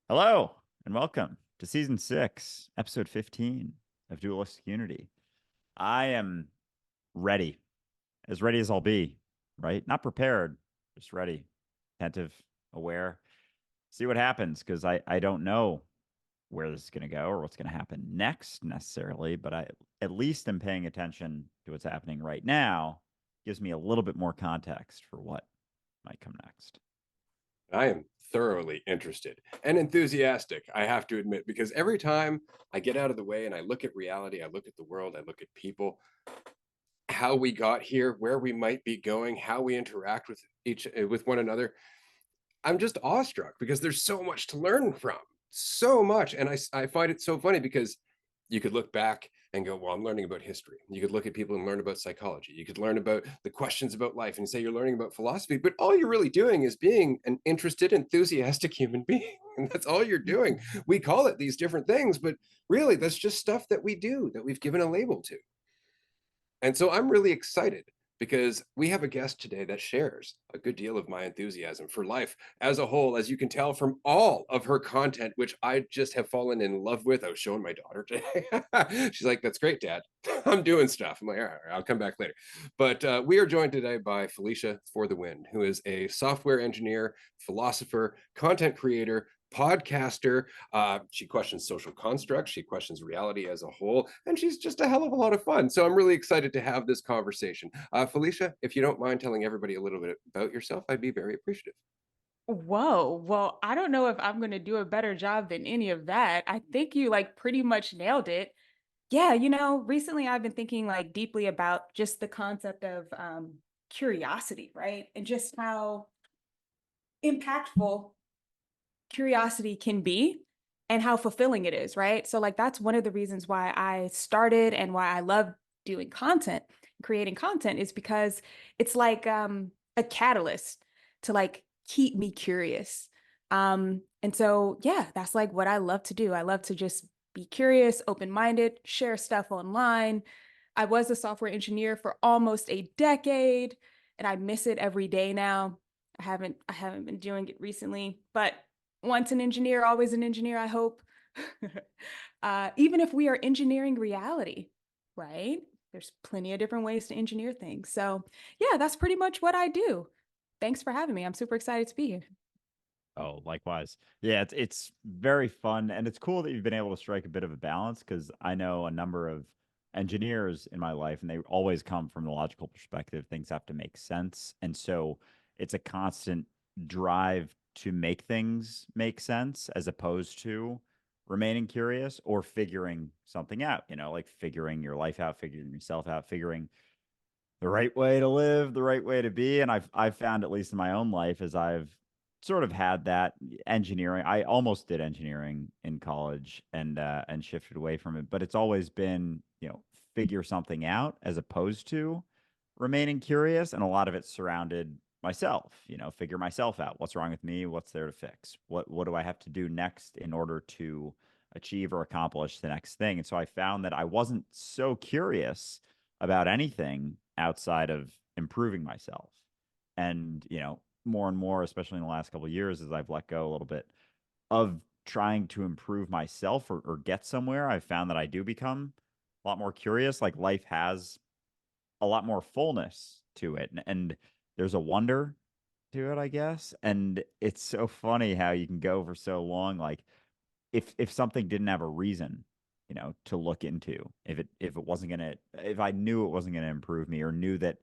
Hello and welcome to season 6, episode 15 of Dualistic Unity. I am ready, as ready as I'll be, right? Not prepared, just ready, attentive, aware. See what happens because I don't know where this is going to go or what's going to happen next necessarily, but I at least am paying attention to what's happening right now. Gives me a little bit more context for what might come next. I am thoroughly interested and enthusiastic, I have to admit, because every time I get out of the way and I look at reality, I look at the world, I look at people, how we got here, where we might be going, how we interact with one another, I'm just awestruck because there's so much to learn from, so much. And I find it so funny because you could look back and go, well, I'm learning about history. You could look at people and learn about psychology. You could learn about the questions about life and say you're learning about philosophy, but all you're really doing is being an interested, enthusiastic human being. And that's all you're doing. We call it these different things, but really that's just stuff that we do, that we've given a label to. And so I'm really excited because we have a guest today that shares a good deal of my enthusiasm for life as a whole, as you can tell from all of her content, which I just have fallen in love with. I was showing my daughter today. She's like, "That's great, Dad. I'm doing stuff." I'm like, "All right, I'll come back later." But we are joined today by Felecia for the Win, who is a software engineer, philosopher, content creator, podcaster. She questions social constructs. She questions reality as a whole, and she's just a hell of a lot of fun. So I'm really excited to have this conversation. Felecia, if you don't mind telling everybody a little bit about yourself, I'd be very appreciative. Whoa. Well, I don't know if I'm going to do a better job than any of that. I think you like pretty much nailed it. Yeah, recently I've been thinking like deeply about just the concept of curiosity, right? And just how impactful curiosity can be and how fulfilling it is, right? So like that's one of the reasons why I started and why I love doing content, creating content is because it's like a catalyst to like keep me curious. And so yeah, that's like what I love to do. I love to just be curious, open-minded, share stuff online. I was a software engineer for almost a decade and I miss it every day now. I haven't been doing it recently, but once an engineer, always an engineer, I hope. Even if we are engineering reality, right? There's plenty of different ways to engineer things. So, yeah, that's pretty much what I do. Thanks for having me. I'm super excited to be here. Oh, likewise. Yeah, it's very fun and it's cool that you've been able to strike a bit of a balance because I know a number of engineers in my life and they always come from the logical perspective. Things have to make sense. And so it's a constant drive to make things make sense as opposed to remaining curious or figuring something out, like figuring your life out, figuring yourself out, figuring the right way to live, the right way to be. And I've found, at least in my own life, as I've sort of had that engineering. I almost did engineering in college and shifted away from it, but it's always been, figure something out as opposed to remaining curious. And a lot of it surrounded myself, figure myself out. What's wrong with me? What's there to fix? What do I have to do next in order to achieve or accomplish the next thing? And so I found that I wasn't so curious about anything outside of improving myself. And, more and more, especially in the last couple of years, as I've let go a little bit of trying to improve myself or get somewhere, I've found that I do become a lot more curious. Like life has a lot more fullness to it. And there's a wonder to it, I guess. And it's so funny how you can go for so long. Like if something didn't have a reason, to look into, if it wasn't gonna, if I knew it wasn't gonna improve me, or knew that,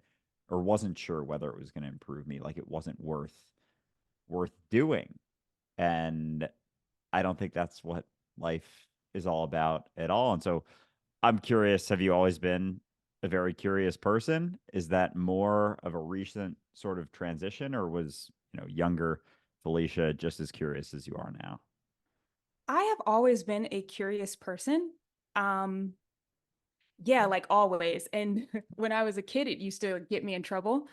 or wasn't sure whether it was gonna improve me, like it wasn't worth doing. And I don't think that's what life is all about at all. And so I'm curious, have you always been a very curious person? Is that more of a recent sort of transition, or was, younger Felecia just as curious as you are now? I have always been a curious person. Um, yeah, like always. And when I was a kid, it used to get me in trouble.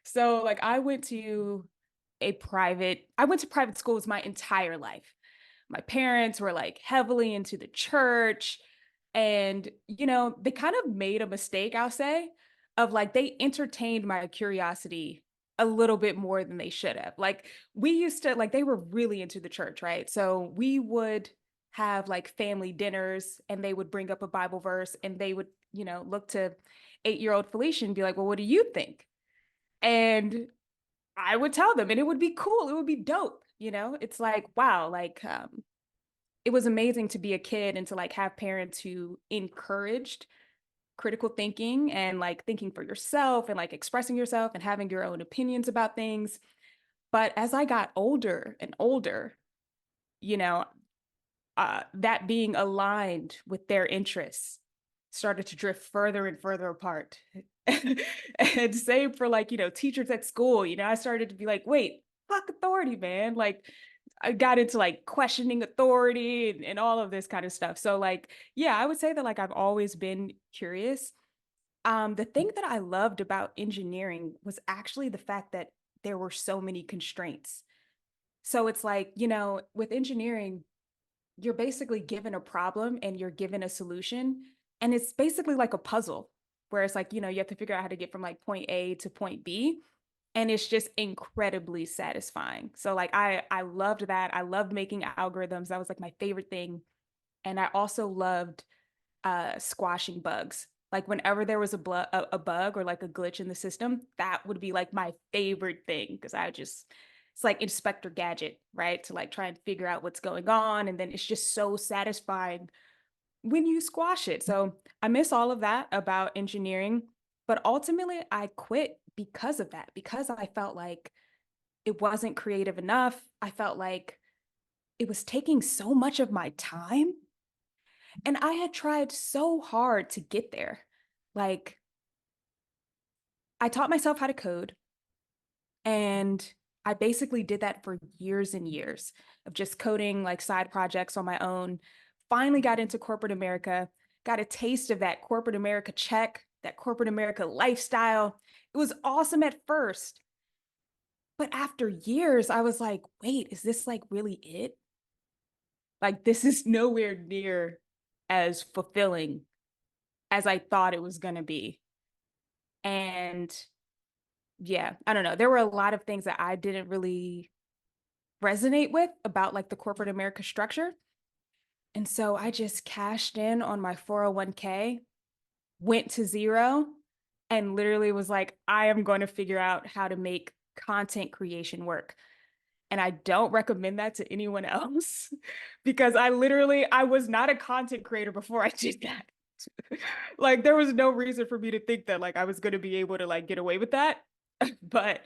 So like I went to private schools my entire life. My parents were like heavily into the church and they kind of made a mistake, I'll say, of like they entertained my curiosity a little bit more than they should have. Like we used to, like they were really into the church, right? So we would have like family dinners and they would bring up a Bible verse and they would, you know, look to 8-year-old Felicia and be like, well, what do you think? And I would tell them and it would be cool. It would be dope. You know, it's like, wow, like it was amazing to be a kid and to like have parents who encouraged critical thinking and like thinking for yourself and like expressing yourself and having your own opinions about things. But as I got older and older, you know, that being aligned with their interests started to drift further and further apart. And same for like, you know, teachers at school, you know, I started to be like, wait, fuck authority, man. Like I got into like questioning authority and all of this kind of stuff. So like, yeah, I would say that like I've always been curious. The thing that I loved about engineering was actually the fact that there were so many constraints. So it's like, you know, with engineering, you're basically given a problem and you're given a solution. And it's basically like a puzzle where it's like, you know, you have to figure out how to get from like point A to point B. And it's just incredibly satisfying. So like I loved that. I loved making algorithms. That was like my favorite thing. And I also loved squashing bugs. Like whenever there was a bug or like a glitch in the system, that would be like my favorite thing because I just it's like Inspector Gadget, right? To like try and figure out what's going on, and then it's just so satisfying when you squash it. So I miss all of that about engineering, but ultimately I quit because of that because I felt like it wasn't creative enough. I felt like it was taking so much of my time and I had tried so hard to get there. Like, I taught myself how to code, and I basically did that for years and years of just coding like side projects on my own. Finally got into corporate America, got a taste of that corporate America check, that corporate America lifestyle. It was awesome at first. But after years, I was like, wait, is this like really it? Like, this is nowhere near as fulfilling as I thought it was going to be. And yeah, I don't know. There were a lot of things that I didn't really resonate with about like the corporate America structure. And so I just cashed in on my 401k, went to zero, and literally was like, I am going to figure out how to make content creation work. And I don't recommend that to anyone else because I was not a content creator before I did that. Like there was no reason for me to think that like I was going to be able to like get away with that. But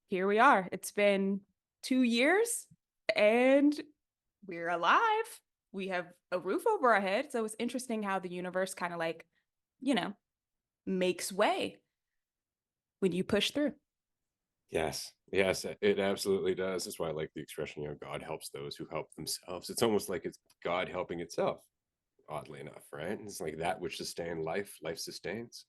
here we are. It's been 2 years and we're alive. We have a roof over our head. So it's interesting how the universe kind of like, you know, makes way when you push through. Yes, yes, it absolutely does. That's why I like the expression, you know, God helps those who help themselves. It's almost like it's God helping itself, oddly enough, right? It's like that which sustains life, life sustains,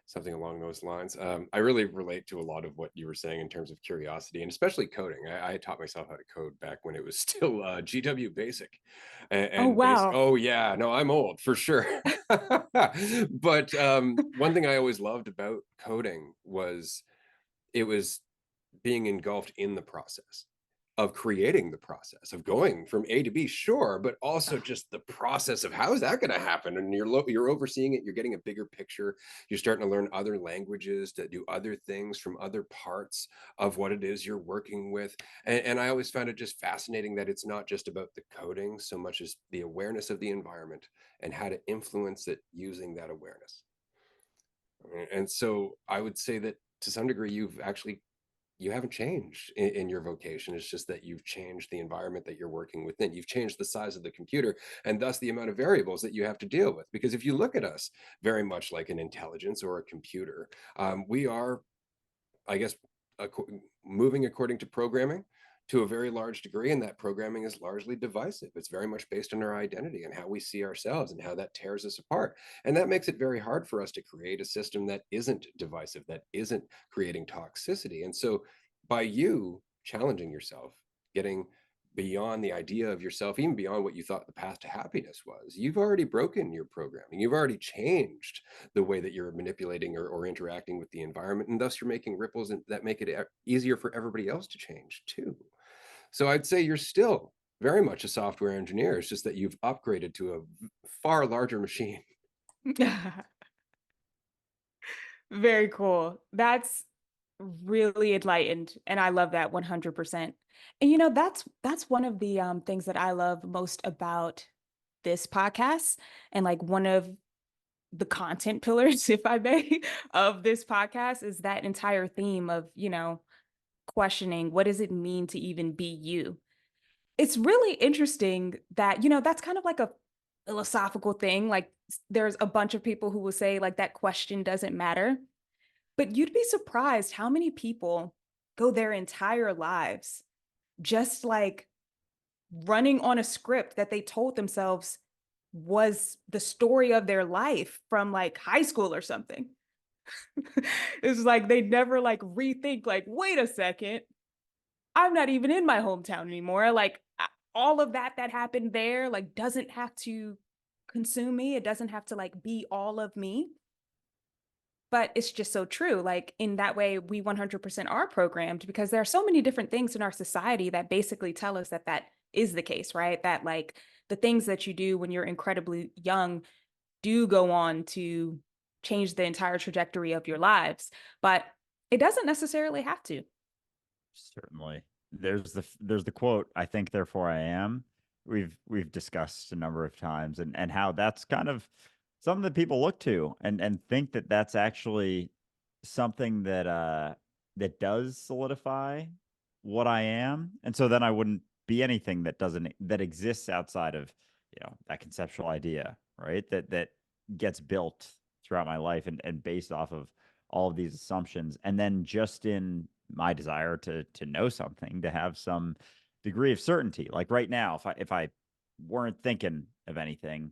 something along those lines. I really relate to a lot of what you were saying in terms of curiosity and especially coding. I taught myself how to code back when it was still GW Basic, Oh, and base. wow. Oh yeah, no, I'm old for sure. But one thing I always loved about coding was it was being engulfed in the process of creating the process of going from A to B, sure, but also just the process of how is that going to happen? And you're overseeing it, you're getting a bigger picture, you're starting to learn other languages to do other things from other parts of what it is you're working with. And I always found it just fascinating that it's not just about the coding so much as the awareness of the environment and how to influence it using that awareness. And so I would say that to some degree you haven't changed in your vocation. It's just that you've changed the environment that you're working within. You've changed the size of the computer and thus the amount of variables that you have to deal with. Because if you look at us very much like an intelligence or a computer, we are, I guess, moving according to programming to a very large degree, and that programming is largely divisive. It's very much based on our identity and how we see ourselves and how that tears us apart. And that makes it very hard for us to create a system that isn't divisive, that isn't creating toxicity. And so by you challenging yourself, getting beyond the idea of yourself, even beyond what you thought the path to happiness was. You've already broken your programming. You've already changed the way that you're manipulating or interacting with the environment. And thus you're making ripples that make it easier for everybody else to change too. So I'd say you're still very much a software engineer. It's just that you've upgraded to a far larger machine. Very cool. That's really enlightened, and I love that 100%. And that's one of the things that I love most about this podcast, and like one of the content pillars, if I may, of this podcast is that entire theme of, questioning what does it mean to even be you. It's really interesting that, that's kind of like a philosophical thing. Like there's a bunch of people who will say like that question doesn't matter. But you'd be surprised how many people go their entire lives just like running on a script that they told themselves was the story of their life from like high school or something. It's like they never like rethink, like, wait a second, I'm not even in my hometown anymore. Like all of that happened there, like doesn't have to consume me. It doesn't have to like be all of me. But it's just so true. Like in that way, we 100% are programmed because there are so many different things in our society that basically tell us that that is the case, right? That like the things that you do when you're incredibly young do go on to change the entire trajectory of your lives, but it doesn't necessarily have to. Certainly. There's the quote, I think therefore I am. We've discussed a number of times, and how that's kind of something that people look to and think that that's actually something that does solidify what I am. And so then I wouldn't be anything that exists outside of, that conceptual idea, right? That gets built throughout my life and based off of all of these assumptions. And then just in my desire to know something, to have some degree of certainty. Like right now, if I weren't thinking of anything,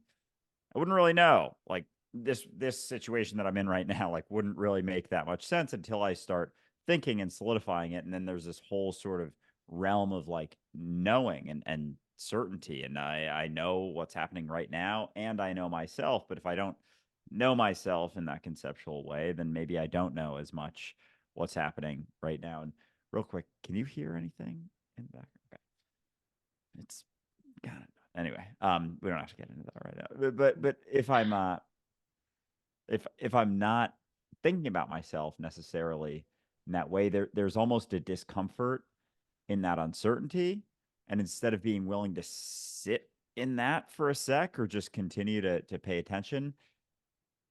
I wouldn't really know. Like this situation that I'm in right now, like wouldn't really make that much sense until I start thinking and solidifying it. And then there's this whole sort of realm of like knowing and certainty. And I know what's happening right now and I know myself. But if I don't know myself in that conceptual way, then maybe I don't know as much what's happening right now. And real quick, can you hear anything in the background? Okay. It's got it. Anyway, we don't have to get into that right now. But if I'm not thinking about myself necessarily in that way, there's almost a discomfort in that uncertainty. And instead of being willing to sit in that for a sec or just continue to pay attention,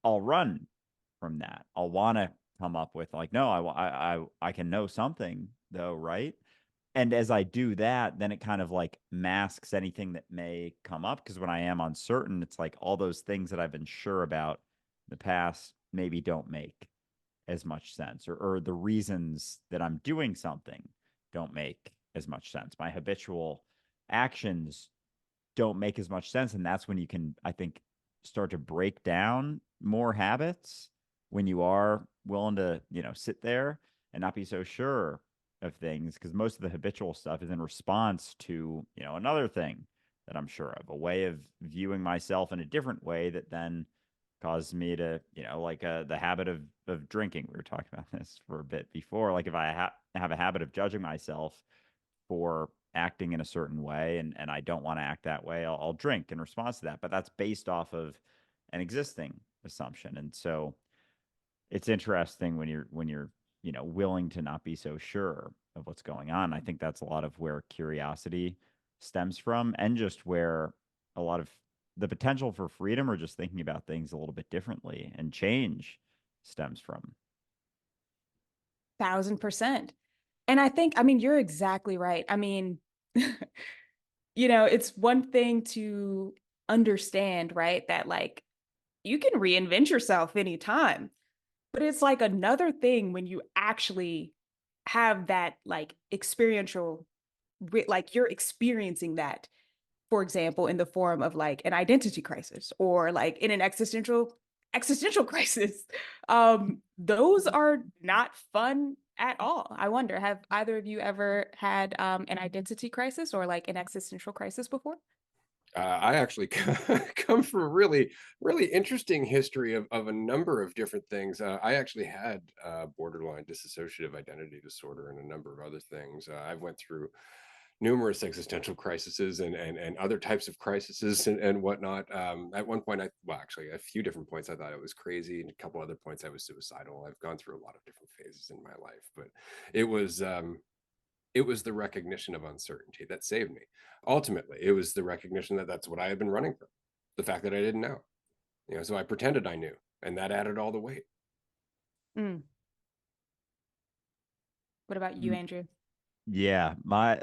I'll run from that. I'll want to come up with like, no, I can know something though, right? And as I do that, then it kind of like masks anything that may come up. Because when I am uncertain, it's like all those things that I've been sure about in the past maybe don't make as much sense, or the reasons that I'm doing something don't make as much sense. My habitual actions don't make as much sense. And that's when you can, I think, start to break down more habits when you are willing to, sit there and not be so sure of things, because most of the habitual stuff is in response to, another thing that I'm sure of, a way of viewing myself in a different way that then caused me to, like the habit of drinking. We were talking about this for a bit before. Like if I have a habit of judging myself for acting in a certain way and I don't want to act that way, I'll drink in response to that. But that's based off of an existing assumption. And so it's interesting when you're willing to not be so sure of what's going on. I think that's a lot of where curiosity stems from, and just where a lot of the potential for freedom or just thinking about things a little bit differently and change stems from. 1,000%. And I mean, you're exactly right. I mean, it's one thing to understand, right? That like you can reinvent yourself anytime. But it's like another thing when you actually have that like experiential, like you're experiencing that, for example, in the form of like an identity crisis or like in an existential crisis. Those are not fun at all. I wonder, have either of you ever had an identity crisis or like an existential crisis before? I actually come from a really, really interesting history of a number of different things. I actually had borderline dissociative identity disorder and a number of other things. I went through numerous existential crises and other types of crises and whatnot. At one point, well, actually, a few different points, I thought I was crazy, and a couple other points, I was suicidal. I've gone through a lot of different phases in my life, but it was it was the recognition of uncertainty that saved me. Ultimately, it was the recognition that that's what I had been running from. The fact that I didn't know, so I pretended I knew, and that added all the weight. Mm. What about you, Mm, Andrew? Yeah,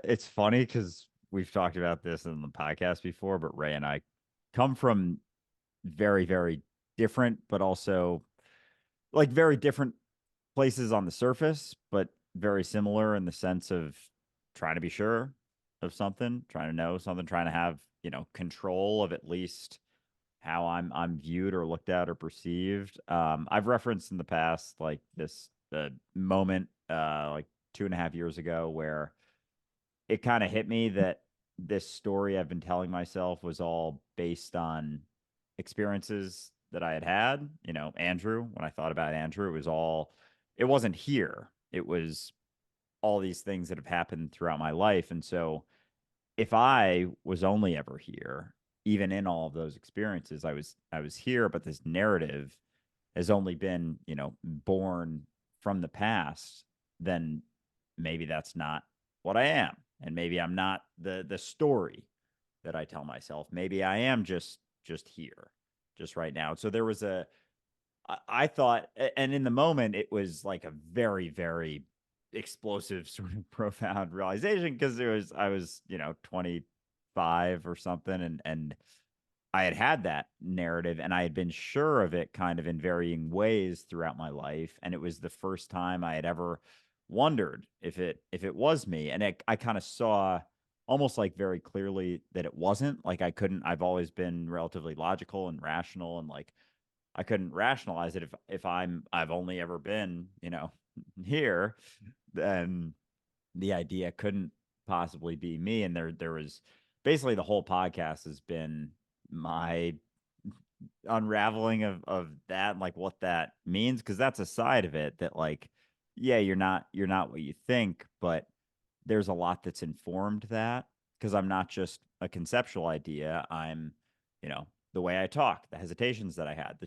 it's funny because we've talked about this in the podcast before, but Ray and I come from very, very different, but also like very different places on the surface, but very similar in the sense of trying to be sure of something, trying to know something, trying to have, control of at least how I'm viewed or looked at or perceived. I've referenced in the past like this moment like 2.5 years ago where it kind of hit me that this story I've been telling myself was all based on experiences that I had had. Andrew, when I thought about Andrew, it wasn't here. It was all these things that have happened throughout my life. And so if I was only ever here, even in all of those experiences, I was here, but this narrative has only been, born from the past, then maybe that's not what I am. And maybe I'm not the story that I tell myself. Maybe I am just here, just right now. So there was I thought, and in the moment, it was like a very, very explosive, sort of profound realization because I was, 25 or something, and I had that narrative, and I had been sure of it kind of in varying ways throughout my life, and it was the first time I had ever wondered if it was me, and I kind of saw almost like very clearly that it wasn't. Like I've always been relatively logical and rational, and like I couldn't rationalize it if I've only ever been, here, then the idea couldn't possibly be me. And there was basically the whole podcast has been my unraveling of that and like what that means. Cause that's a side of it that like, yeah, you're not what you think, but there's a lot that's informed that because I'm not just a conceptual idea. I'm, the way I talk, the hesitations that I had,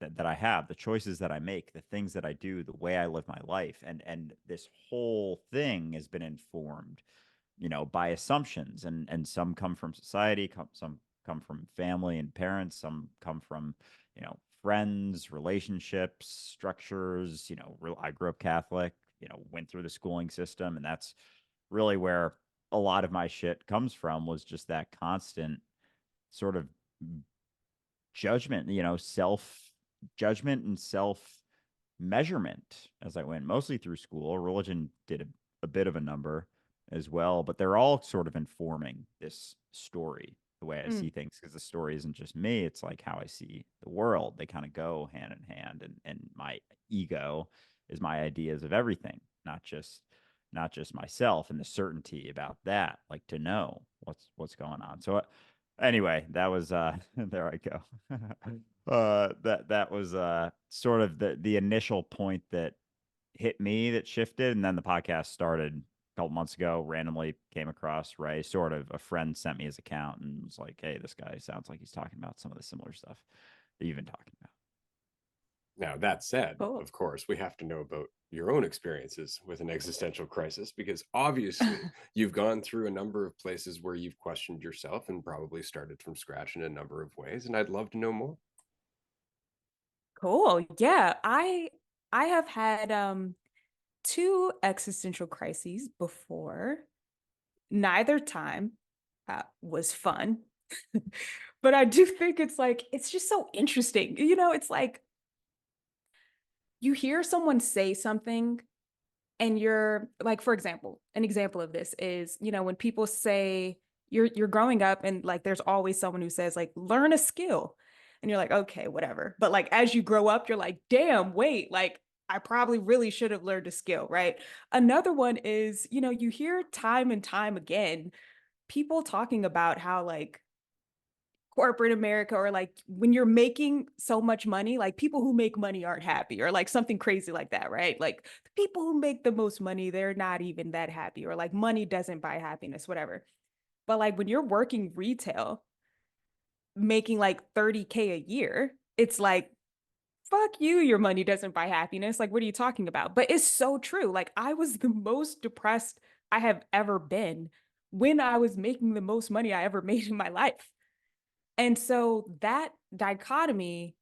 that I have, the choices that I make, the things that I do, the way I live my life, and this whole thing has been informed, by assumptions, and some come from society, some come from family and parents, some come from, friends, relationships, structures. I grew up Catholic, went through the schooling system, and that's really where a lot of my shit comes from, was just that constant sort of judgment, self judgment and self measurement as I went, mostly through school. Religion did a bit of a number as well, but they're all sort of informing this story, the way I Mm. see things, because the story isn't just me, it's like how I see the world. They kind of go hand in hand, and my ego is my ideas of everything, not just myself, and the certainty about that, like to know what's going on. So anyway, that was there I go. That was sort of the initial point that hit me, that shifted, and then the podcast started a couple months ago. Randomly came across Ray, sort of a friend sent me his account and was like, hey, this guy sounds like he's talking about some of the similar stuff that you've been talking about. Now, that said, Cool. of course, we have to know about your own experiences with an existential crisis, because obviously you've gone through a number of places where you've questioned yourself and probably started from scratch in a number of ways. And I'd love to know more. Cool. Yeah, I have had two existential crises before. Neither time was fun. But I do think it's just so interesting. It's like you hear someone say something and you're like, for example, an example of this is, when people say you're growing up and like there's always someone who says like learn a skill. And you're like, okay, whatever. But like as you grow up, you're like, damn, wait, like I probably really should have learned a skill, right? Another one is, you hear time and time again people talking about how like corporate America, or like when you're making so much money, like people who make money aren't happy, or like something crazy like that, right? Like the people who make the most money, they're not even that happy, or like money doesn't buy happiness, whatever. But like when you're working retail, making like 30K a year, it's like, fuck you, your money doesn't buy happiness. Like, what are you talking about? But it's so true. Like, I was the most depressed I have ever been when I was making the most money I ever made in my life. And so that dichotomy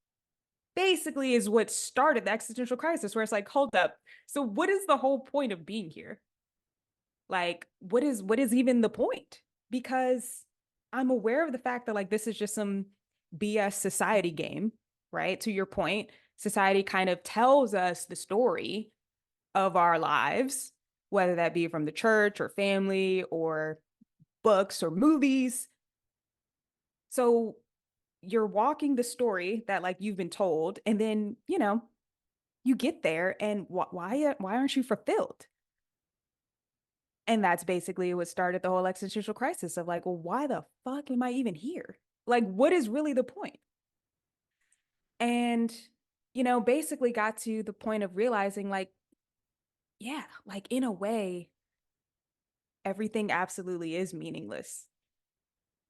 basically is what started the existential crisis, where it's like, hold up. So what is the whole point of being here? Like, what is even the point? Because I'm aware of the fact that like this is just some BS society game, right? To your point, society kind of tells us the story of our lives, whether that be from the church or family or books or movies. So you're walking the story that like you've been told, and then you get there, and why aren't you fulfilled? And that's basically what started the whole existential crisis of like, well, why the fuck am I even here? Like, what is really the point? And basically got to the point of realizing like, yeah, like in a way everything absolutely is meaningless.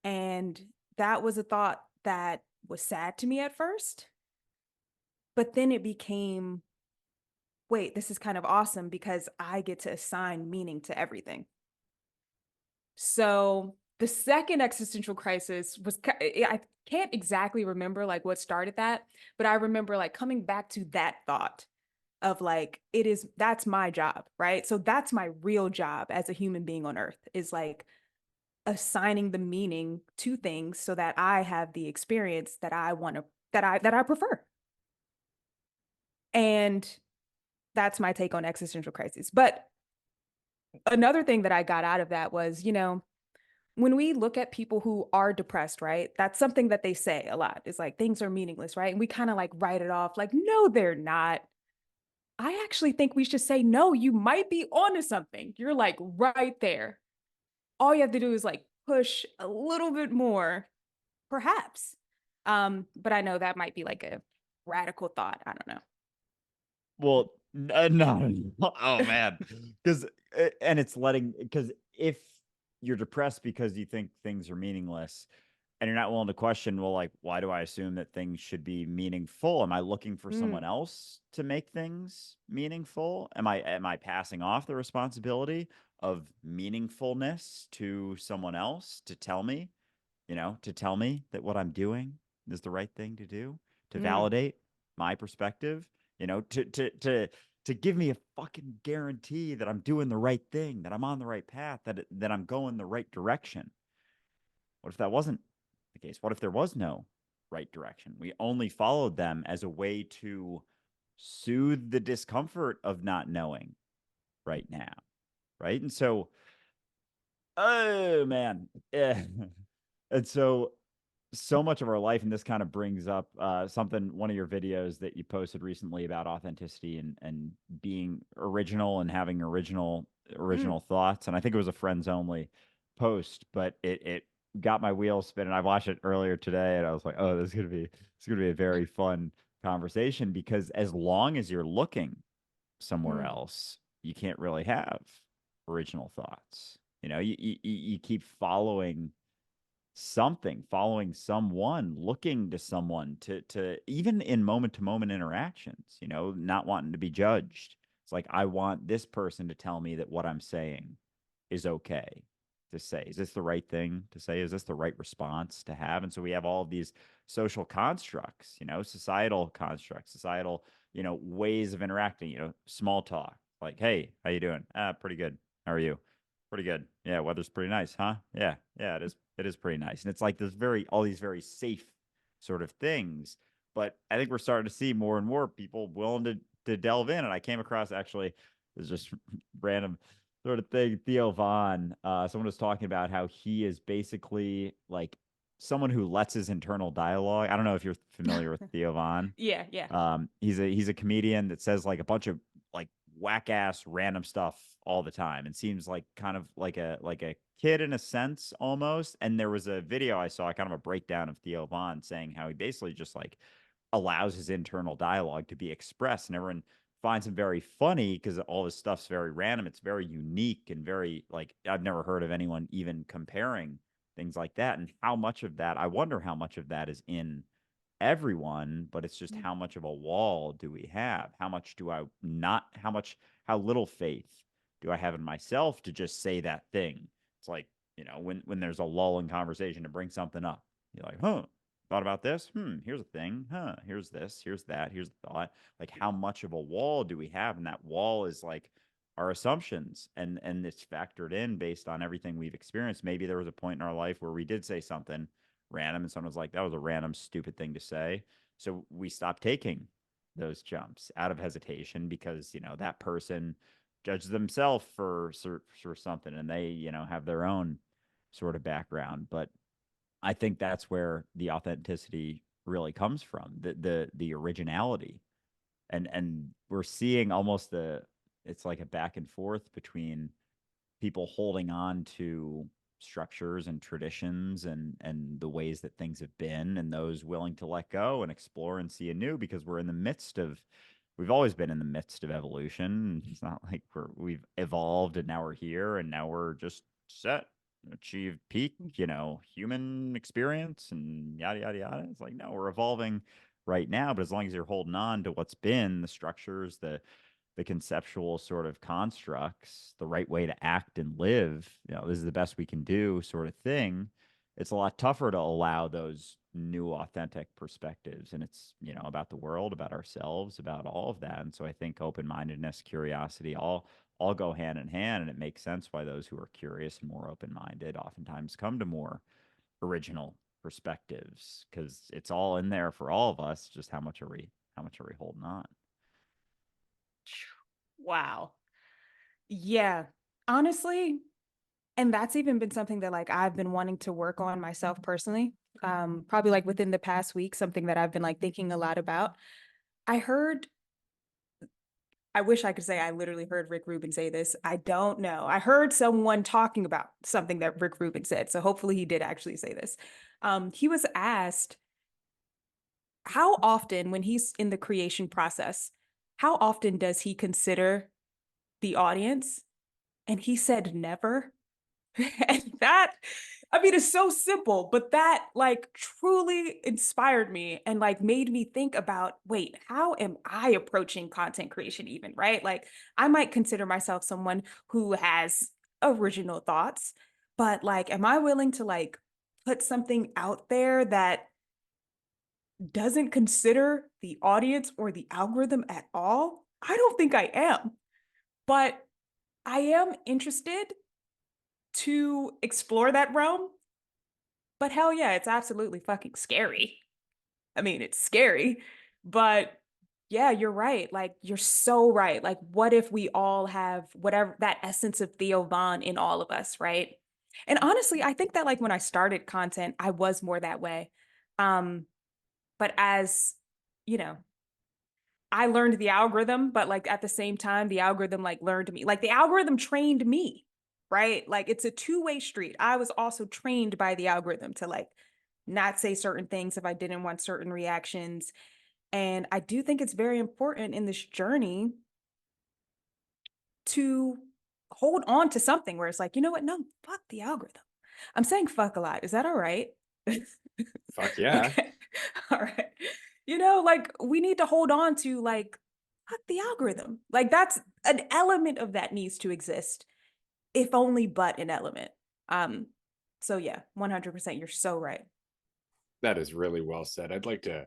And that was a thought that was sad to me at first, but then it became, wait, this is kind of awesome because I get to assign meaning to everything. So the second existential crisis was, I can't exactly remember like what started that, but I remember like coming back to that thought of like, that's my job, right? So that's my real job as a human being on earth, is like assigning the meaning to things so that I have the experience that I want to, that I prefer. And that's my take on existential crisis. But another thing that I got out of that was, when we look at people who are depressed, right? That's something that they say a lot. It's like things are meaningless, right? And we kind of like write it off like, no, they're not. I actually think we should say, no, you might be onto something. You're like right there. All you have to do is like push a little bit more, perhaps. But I know that might be like a radical thought. I don't Well, no. Oh man, because and it's letting, because if you're depressed because you think things are meaningless, and you're not willing to question, well, like, why do I assume that things should be meaningful? Am I looking for know. someone else to make things meaningful? Am I passing off the responsibility of meaningfulness to someone else to tell me, to tell me that what I'm doing is the right thing to do, to validate my perspective, to give me a fucking guarantee that I'm doing the right thing, that I'm on the right path, that I'm going the right direction. What if that wasn't the case? What if there was no right direction? We only followed them as a way to soothe the discomfort of not knowing right now, right? And so, oh man, yeah. And so much of our life, and this kind of brings up one of your videos that you posted recently about authenticity and being original and having original thoughts. And I think it was a friends only post, but it got my wheels spinning. I watched it earlier today, and I was like, oh, this is gonna be a very fun conversation, because as long as you're looking somewhere else, you can't really have original thoughts. You keep following something, following someone, looking to someone to even in moment to moment interactions, not wanting to be judged. It's like, I want this person to tell me that what I'm saying is okay to say. Is this the right thing to say? Is this the right response to have? And so we have all of these social constructs, societal constructs, societal, ways of interacting, small talk, like, hey, how you doing? Pretty good. How are you? Pretty good. Yeah, weather's pretty nice, huh? Yeah, it is. It is pretty nice. And it's like all these very safe sort of things. But I think we're starting to see more and more people willing to delve in. And I came across, actually, it's just random sort of thing. Theo Vaughn, someone was talking about how he is basically like someone who lets his internal dialogue. I don't know if you're familiar with Theo Von. Yeah, yeah. He's a comedian that says like a bunch of like whack ass random stuff all the time and seems like kind of like a kid in a sense almost. And there was a video I saw, kind of a breakdown of Theo Von saying how he basically just like allows his internal dialogue to be expressed, and everyone finds him very funny because all this stuff's very random. It's very unique and very like I've never heard of anyone even comparing things like that. And how much of that, I wonder how much of that is in everyone, but it's just how much of a wall do we have? How much do I not, how little faith do I have in myself to just say that thing? It's like, when there's a lull in conversation to bring something up, you're like, thought about this? Here's a thing. Here's this, here's that, here's the thought. Like, how much of a wall do we have? And that wall is like our assumptions, and it's factored in based on everything we've experienced. Maybe there was a point in our life where we did say something random and someone was like, that was a random stupid thing to say, so we stopped taking those jumps out of hesitation because that person judges themselves for something, and they have their own sort of background. But I think that's where the authenticity really comes from, the originality. And we're seeing almost it's like a back and forth between people holding on to structures and traditions and the ways that things have been, and those willing to let go and explore and see anew, because we've always been in the midst of evolution. It's not like we've evolved and now we're here and now we're just set, achieve peak, human experience and yada yada yada. It's like, no, we're evolving right now, but as long as you're holding on to what's been, the structures, the conceptual sort of constructs, the right way to act and live, this is the best we can do sort of thing, it's a lot tougher to allow those new authentic perspectives. And it's, about the world, about ourselves, about all of that. And so I think open-mindedness, curiosity, all go hand in hand. And it makes sense why those who are curious and more open-minded oftentimes come to more original perspectives, because it's all in there for all of us. Just how much are we holding on? Wow. Yeah. Honestly, and that's even been something that like I've been wanting to work on myself personally. Probably like within the past week, something that I've been like thinking a lot about. I wish I could say I literally heard Rick Rubin say this. I don't know. I heard someone talking about something that Rick Rubin said. So hopefully he did actually say this. He was asked how often, when he's in the creation process, how often does he consider the audience? And he said never. And that, I mean, it's so simple, but that like truly inspired me and like made me think about, wait, how am I approaching content creation even, right? Like I might consider myself someone who has original thoughts, but like, am I willing to like put something out there that doesn't consider the audience or the algorithm at all? I don't think I am, but I am interested to explore that realm. But hell yeah, it's absolutely fucking scary. I mean, it's scary, but yeah, you're right. Like, you're so right. Like, what if we all have whatever that essence of Theo Von in all of us, right? And honestly, I think that like when I started content, I was more that way. Um, but as you know, I learned the algorithm, but like at the same time, the algorithm like learned me. Like the algorithm trained me, right? Like it's a two-way street. I was also trained by the algorithm to like not say certain things if I didn't want certain reactions. And I do think it's very important in this journey to hold on to something where it's like, you know what? No, fuck the algorithm. I'm saying fuck a lot. Is that all right? Fuck yeah. Okay. All right. Like we need to hold on to like fuck the algorithm. Like that's an element of that needs to exist, if only but an element. So yeah, 100%. You're so right. That is really well said. I'd like to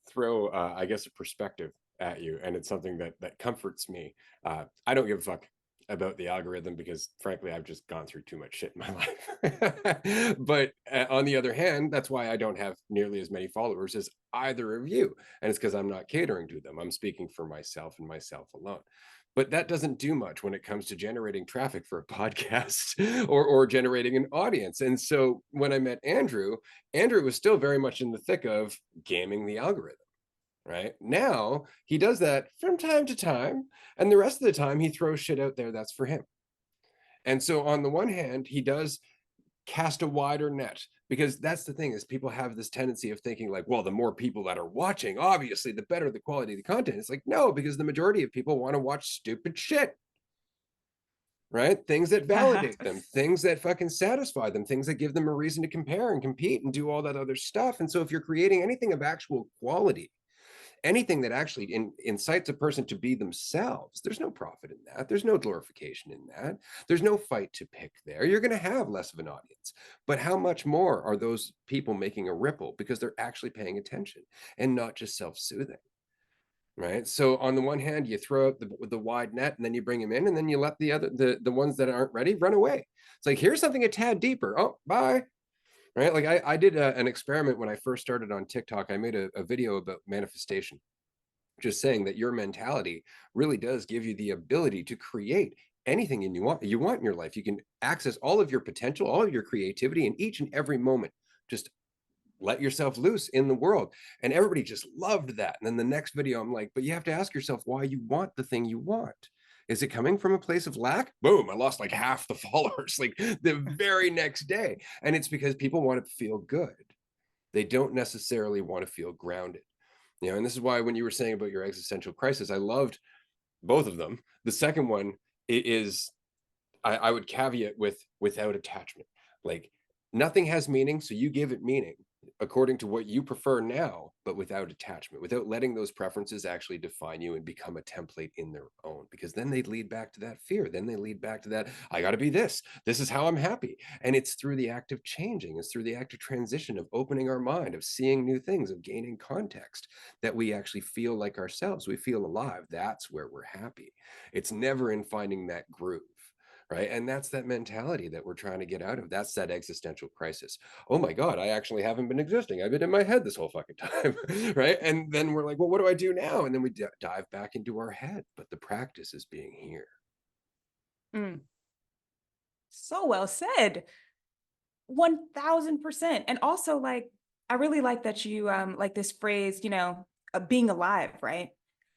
throw, I guess, a perspective at you, and it's something that comforts me. I don't give a fuck about the algorithm because, frankly, I've just gone through too much shit in my life. But on the other hand, that's why I don't have nearly as many followers as either of you, and it's because I'm not catering to them. I'm speaking for myself and myself alone. But that doesn't do much when it comes to generating traffic for a podcast or generating an audience. And so when I met Andrew, Andrew was still very much in the thick of gaming the algorithm. Right now, he does that from time to time, and the rest of the time he throws shit out there that's for him. And so on the one hand, he does cast a wider net, because that's the thing, is people have this tendency of thinking like, well, the more people that are watching, obviously the better the quality of the content. It's like, no, because the majority of people want to watch stupid shit, right? Things that validate them, things that fucking satisfy them, things that give them a reason to compare and compete and do all that other stuff. And so if you're creating anything of actual quality, anything that actually incites a person to be themselves, there's no profit in that. There's no glorification in that. There's no fight to pick there. You're going to have less of an audience. But how much more are those people making a ripple because they're actually paying attention and not just self-soothing? Right. So on the one hand, you throw out the wide net, and then you bring them in, and then you let the ones that aren't ready run away. It's like, here's something a tad deeper. Oh, bye. Right. Like I did an experiment when I first started on TikTok. I made a video about manifestation, just saying that your mentality really does give you the ability to create anything you want in your life. You can access all of your potential, all of your creativity in each and every moment. Just let yourself loose in the world. And everybody just loved that. And then the next video, I'm like, but you have to ask yourself why you want the thing you want. Is it coming from a place of lack? Boom, I lost like half the followers like the very next day. And it's because people want to feel good. They don't necessarily want to feel grounded. You know, and this is why when you were saying about your existential crisis, I loved both of them. The second one is, I would caveat with without attachment. Like, nothing has meaning, so you give it meaning according to what you prefer now, but without attachment, without letting those preferences actually define you and become a template in their own, because then they lead back to that fear. Then they lead back to that, I got to be this. This is how I'm happy. And it's through the act of changing, it's through the act of transition, of opening our mind, of seeing new things, of gaining context, that we actually feel like ourselves. We feel alive. That's where we're happy. It's never in finding that groove. Right. And that's that mentality that we're trying to get out of. That's that existential crisis. Oh my God, I actually haven't been existing. I've been in my head this whole fucking time. Right. And then we're like, well, what do I do now? And then we dive back into our head. But the practice is being here. Mm. So well said. 1000%. And also, like, I really like that you like this phrase, you know, being alive, right?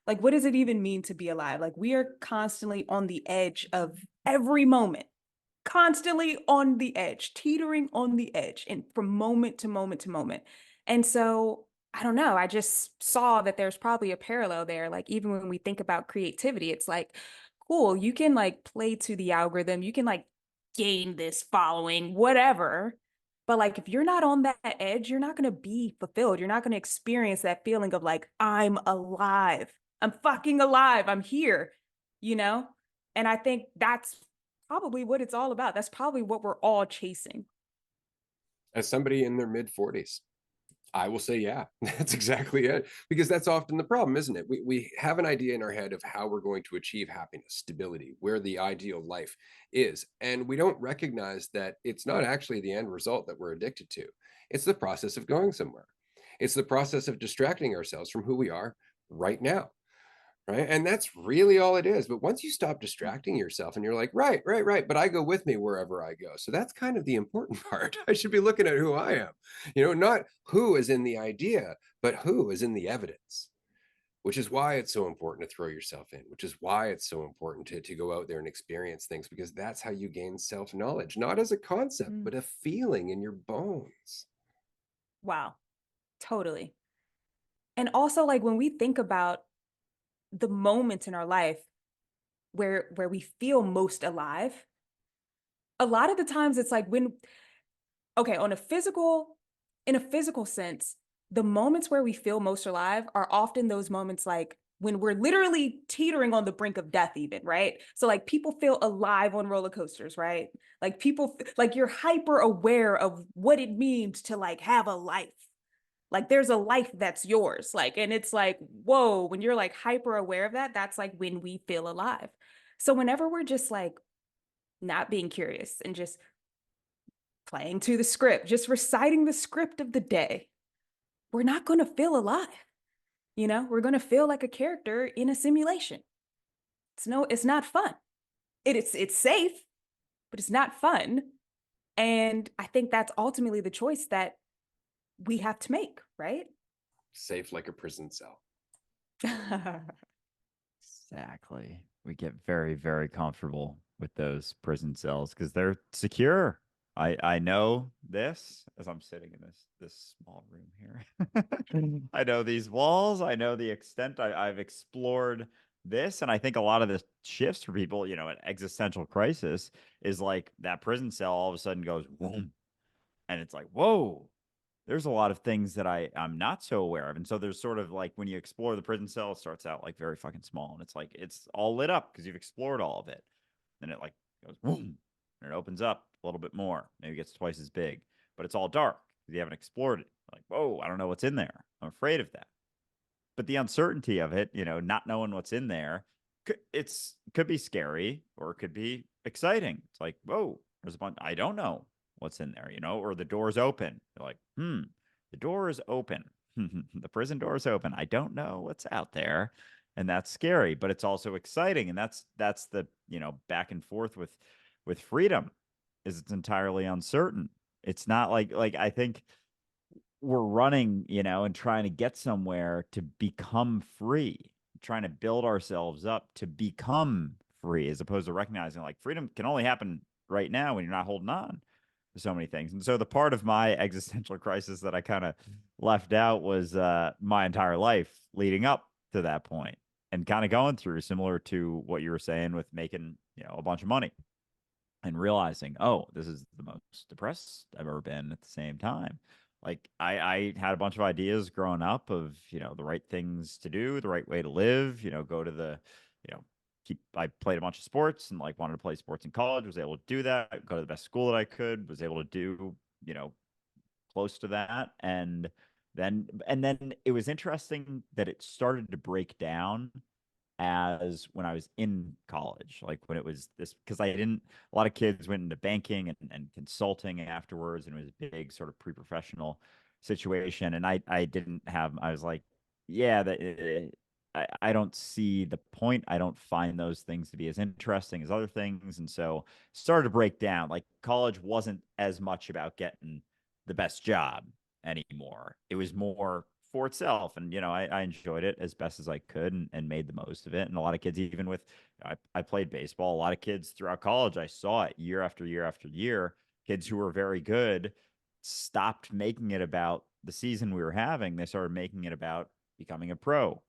Like, what does it even mean to be alive? Like, we are constantly on the edge of every moment, constantly on the edge, teetering on the edge, and from moment to moment to moment. And so, I don't know, I just saw that there's probably a parallel there. Like, even when we think about creativity, it's like, cool, you can like play to the algorithm, you can like gain this following, whatever. But like, if you're not on that edge, you're not going to be fulfilled. You're not going to experience that feeling of like, I'm alive. I'm fucking alive. I'm here, you know? And I think that's probably what it's all about. That's probably what we're all chasing. As somebody in their mid 40s, I will say, yeah, that's exactly it. Because that's often the problem, isn't it? We have an idea in our head of how we're going to achieve happiness, stability, where the ideal life is. And we don't recognize that it's not actually the end result that we're addicted to. It's the process of going somewhere. It's the process of distracting ourselves from who we are right now. Right. And that's really all it is. But once you stop distracting yourself and you're like, right, right, right, but I go with me wherever I go. So that's kind of the important part. I should be looking at who I am, you know, not who is in the idea, but who is in the evidence, which is why it's so important to throw yourself in, which is why it's so important to go out there and experience things, because that's how you gain self-knowledge, not as a concept, but a feeling in your bones. Wow, totally. And also, like, when we think about the moments in our life where we feel most alive, a lot of the times it's like when, okay, in a physical sense, the moments where we feel most alive are often those moments like when we're literally teetering on the brink of death even, right? So like people feel alive on roller coasters, right? Like people, like you're hyper aware of what it means to like have a life. Like there's a life that's yours. Like, and it's like, whoa, when you're like hyper aware of that, that's like when we feel alive. So whenever we're just like not being curious and just playing to the script, just reciting the script of the day, we're not going to feel alive. You know, we're going to feel like a character in a simulation. It's not fun. It's safe, but it's not fun. And I think that's ultimately the choice that we have to make, right? Safe like a prison cell. Exactly. We get very, very comfortable with those prison cells because they're secure. I know this as I'm sitting in this small room here. I know these walls. I know the extent I've explored this. And I think a lot of the shifts for people, you know, an existential crisis is like that prison cell all of a sudden goes boom. And it's like, whoa, there's a lot of things that I'm not so aware of. And so there's sort of like when you explore the prison cell, it starts out like very fucking small. And it's like it's all lit up because you've explored all of it. Then it like goes boom and it opens up a little bit more. Maybe it gets twice as big, but it's all dark because you haven't explored it. Like, whoa, I don't know what's in there. I'm afraid of that. But the uncertainty of it, you know, not knowing what's in there, could be scary or it could be exciting. It's like, whoa, there's a bunch. I don't know what's in there, you know, or the door's open. You're like, the door is open. The prison door is open. I don't know what's out there. And that's scary, but it's also exciting. And that's the, you know, back and forth with freedom is it's entirely uncertain. It's not like I think we're running, you know, and trying to get somewhere to become free, trying to build ourselves up to become free, as opposed to recognizing like freedom can only happen right now when you're not holding on to so many things. And so the part of my existential crisis that I kind of left out was my entire life leading up to that point and kind of going through similar to what you were saying with making, you know, a bunch of money and realizing, oh, this is the most depressed I've ever been at the same time. Like I had a bunch of ideas growing up of, you know, the right things to do, the right way to live, you know, go to the, you know, I played a bunch of sports and like wanted to play sports in college, was able to do that, go to the best school that I could, was able to do, you know, close to that. And then it was interesting that it started to break down as when I was in college, like when it was this, because I didn't, a lot of kids went into banking and consulting afterwards, and it was a big sort of pre-professional situation. And I didn't have, I was like, yeah, I don't see the point. I don't find those things to be as interesting as other things. And so started to break down. Like college wasn't as much about getting the best job anymore. It was more for itself. And, you know, I enjoyed it as best as I could and made the most of it. And a lot of kids, even with, I played baseball, a lot of kids throughout college, I saw it year after year after year. Kids who were very good stopped making it about the season we were having. They started making it about becoming a pro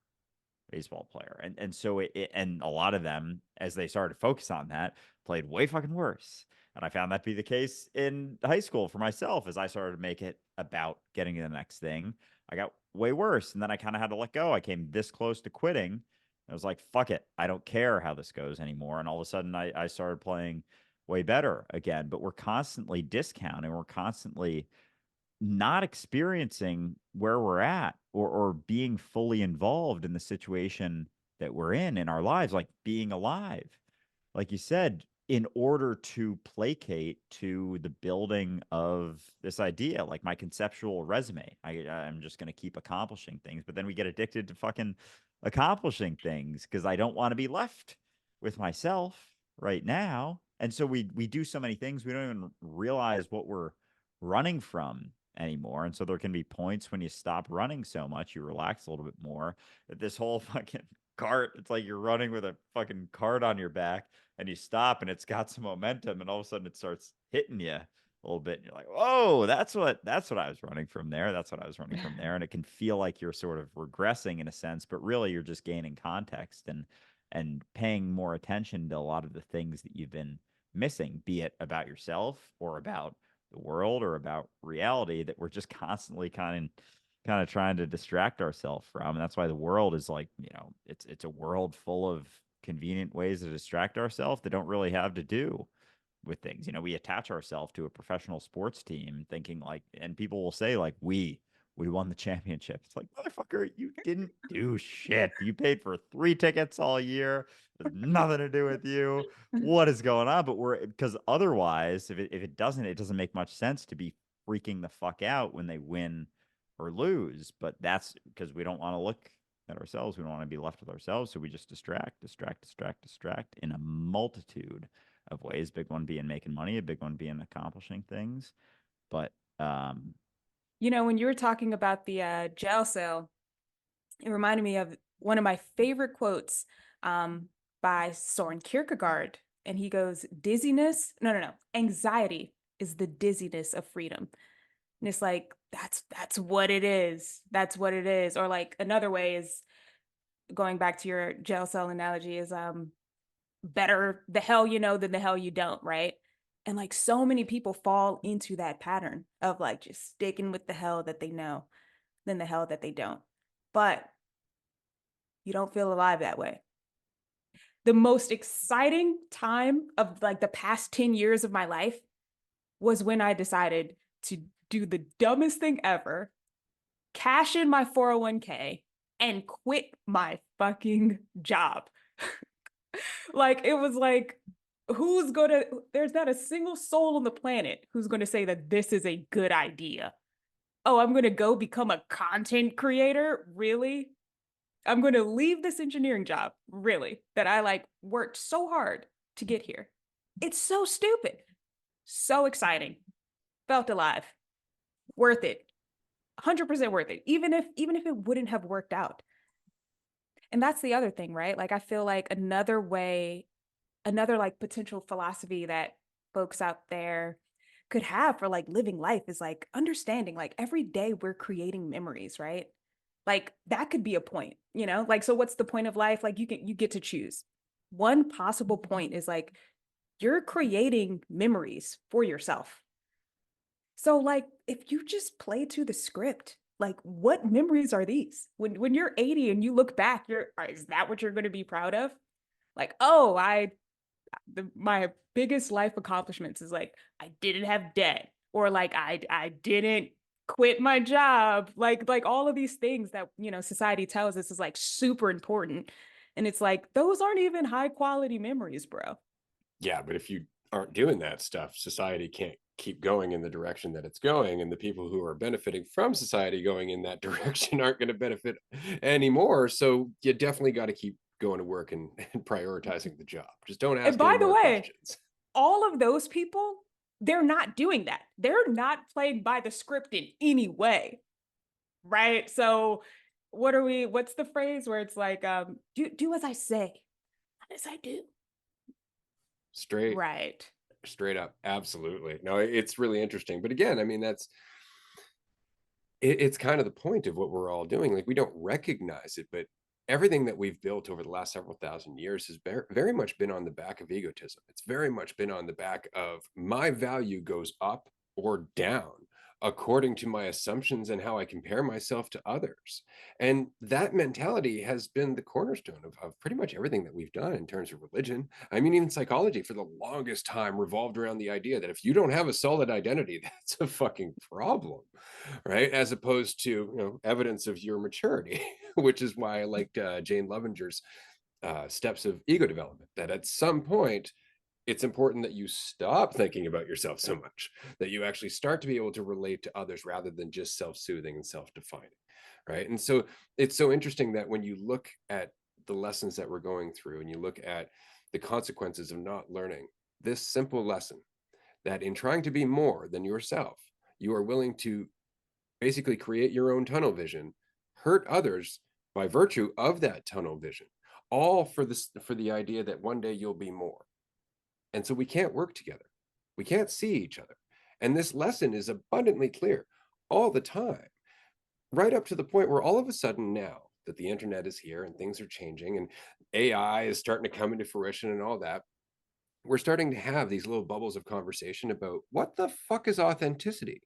baseball player. And so and a lot of them, as they started to focus on that, played way fucking worse. And I found that to be the case in high school for myself as I started to make it about getting to the next thing. I got way worse. And then I kind of had to let go. I came this close to quitting. I was like, fuck it. I don't care how this goes anymore. And all of a sudden I started playing way better again. But we're constantly discounting. We're constantly not experiencing where we're at or being fully involved in the situation that we're in our lives, like being alive. Like you said, in order to placate to the building of this idea, like my conceptual resume, I'm just going to keep accomplishing things, but then we get addicted to fucking accomplishing things because I don't want to be left with myself right now. And so we do so many things we don't even realize what we're running from anymore. And so there can be points when you stop running so much, you relax a little bit more. That this whole fucking cart, it's like you're running with a fucking cart on your back and you stop and it's got some momentum and all of a sudden it starts hitting you a little bit and you're like, oh, that's what I was running from there. That's what I was running from there. And it can feel like you're sort of regressing in a sense, but really you're just gaining context and paying more attention to a lot of the things that you've been missing, be it about yourself or about the world or about reality that we're just constantly kind of trying to distract ourselves from. And that's why the world is like, you know, it's a world full of convenient ways to distract ourselves that don't really have to do with things. You know, we attach ourselves to a professional sports team thinking like, and people will say like, we won the championship. It's like, motherfucker, you didn't do shit. You paid for 3 tickets all year. There's nothing to do with you. What is going on? But because otherwise, if it doesn't make much sense to be freaking the fuck out when they win or lose. But that's because we don't want to look at ourselves. We don't want to be left with ourselves. So we just distract in a multitude of ways. Big one being making money, a big one being accomplishing things. But You know, when you were talking about the jail cell, it reminded me of one of my favorite quotes by Soren Kierkegaard. And he goes, anxiety is the dizziness of freedom. And it's like, that's what it is. That's what it is. Or like another way is, going back to your jail cell analogy, is better the hell you know than the hell you don't, right? And like so many people fall into that pattern of like just sticking with the hell that they know than the hell that they don't. But you don't feel alive that way. The most exciting time of like the past 10 years of my life was when I decided to do the dumbest thing ever, cash in my 401k and quit my fucking job. Like, it was like, there's not a single soul on the planet who's going to say that this is a good idea. Oh, I'm going to go become a content creator? Really? I'm going to leave this engineering job, really, that I like worked so hard to get here. It's so stupid. So exciting. Felt alive. Worth it. 100% worth it. Even if it wouldn't have worked out. And that's the other thing, right? Like, I feel like another like potential philosophy that folks out there could have for like living life is like understanding like every day we're creating memories, right? Like that could be a point, you know? Like, so what's the point of life? Like you get to choose. One possible point is like you're creating memories for yourself. So like if you just play to the script, like what memories are these? When you're 80 and you look back, is that what you're going to be proud of? Like, oh, my biggest life accomplishments is like I didn't have debt, or like I didn't quit my job, like all of these things that, you know, society tells us is like super important. And it's like those aren't even high quality memories, bro. Yeah, but if you aren't doing that stuff, society can't keep going in the direction that it's going, and the people who are benefiting from society going in that direction aren't going to benefit anymore. So you definitely got to keep going to work and prioritizing the job. Just don't And ask any by the more way, questions. all of those people, they're not doing that. They're not playing by the script in any way, right? So what's the phrase where it's like do as I say, not as I do. Straight Right. straight up, absolutely. No, it's really interesting, but again, I mean, it's kind of the point of what we're all doing. Like, we don't recognize it, but everything that we've built over the last several thousand years has very much been on the back of egotism. It's very much been on the back of my value goes up or down according to my assumptions and how I compare myself to others. And that mentality has been the cornerstone of pretty much everything that we've done in terms of religion. I mean, even psychology for the longest time revolved around the idea that if you don't have a solid identity, that's a fucking problem, right? As opposed to, you know, evidence of your maturity, which is why I liked Jane Levenger's steps of ego development, that at some point it's important that you stop thinking about yourself so much, that you actually start to be able to relate to others rather than just self-soothing and self-defining, right? And so it's so interesting that when you look at the lessons that we're going through and you look at the consequences of not learning this simple lesson, that in trying to be more than yourself, you are willing to basically create your own tunnel vision, hurt others by virtue of that tunnel vision, all for the idea that one day you'll be more. And so we can't work together. We can't see each other. And this lesson is abundantly clear all the time, right up to the point where all of a sudden now that the internet is here and things are changing and AI is starting to come into fruition and all that, we're starting to have these little bubbles of conversation about what the fuck is authenticity?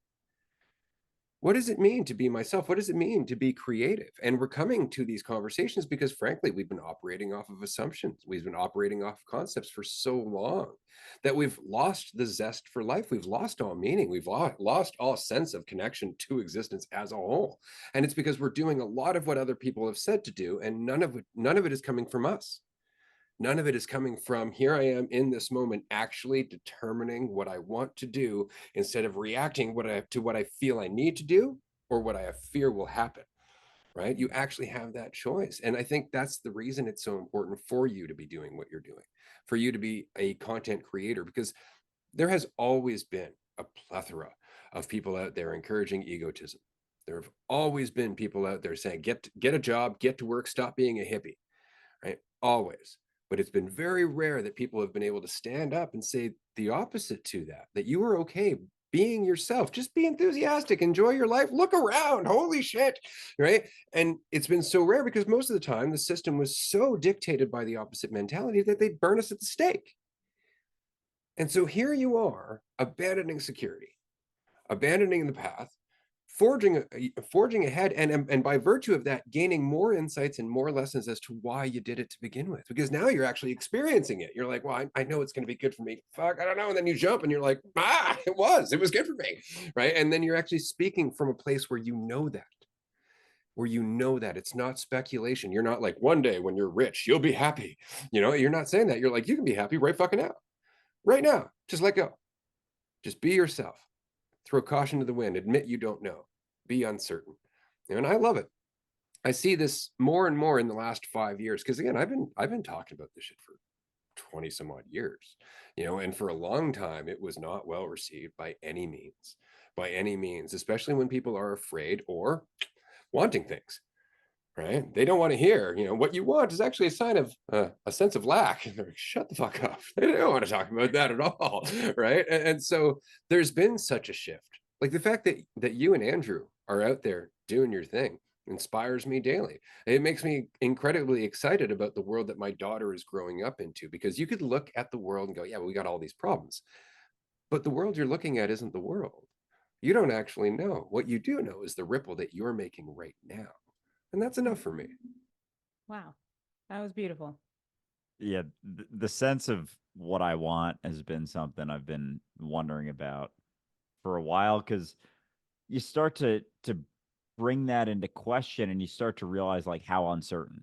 What does it mean to be myself? What does it mean to be creative? And we're coming to these conversations because, frankly, we've been operating off of assumptions. We've been operating off concepts for so long that we've lost the zest for life. We've lost all meaning. We've lost all sense of connection to existence as a whole. And it's because we're doing a lot of what other people have said to do, and none of it is coming from us. None of it is coming from here I am in this moment, actually determining what I want to do instead of reacting to what I feel I need to do or what I fear will happen. right? You actually have that choice. And I think that's the reason it's so important for you to be doing what you're doing, for you to be a content creator, because there has always been a plethora of people out there encouraging egotism. There have always been people out there saying, get a job, get to work, stop being a hippie, right? Always. But it's been very rare that people have been able to stand up and say the opposite to that, that you are okay being yourself, just be enthusiastic, enjoy your life, look around, holy shit, right? And it's been so rare because most of the time the system was so dictated by the opposite mentality that they'd burn us at the stake. And so here you are, abandoning security, abandoning the path, forging ahead, and by virtue of that, gaining more insights and more lessons as to why you did it to begin with. Because now you're actually experiencing it. You're like, well, I know it's going to be good for me. Fuck, I don't know. And then you jump and you're like, it was good for me, right? And then you're actually speaking from a place where you know that. Where you know that it's not speculation. You're not like, one day when you're rich, you'll be happy. You're not saying that. You're like, you can be happy right fucking now. Right now. Just let go. Just be yourself. Throw caution to the wind. Admit you don't know. Be uncertain. And I love it. I see this more and more in the last 5 years. Because again, I've been talking about this shit for 20 some odd years. And for a long time, it was not well received by any means. By any means, especially when people are afraid or wanting things. Right? They don't want to hear, what you want is actually a sign of a sense of lack. They're like, shut the fuck up. They don't want to talk about that at all. Right. And so there's been such a shift. Like the fact that you and Andrew are out there doing your thing inspires me daily. It makes me incredibly excited about the world that my daughter is growing up into, because you could look at the world and go, yeah, well, we got all these problems. But the world you're looking at isn't the world. You don't actually know. What you do know is the ripple that you're making right now. And that's enough for me. Wow. That was beautiful. Yeah, the sense of what I want has been something I've been wondering about for a while, because you start to bring that into question and you start to realize like how uncertain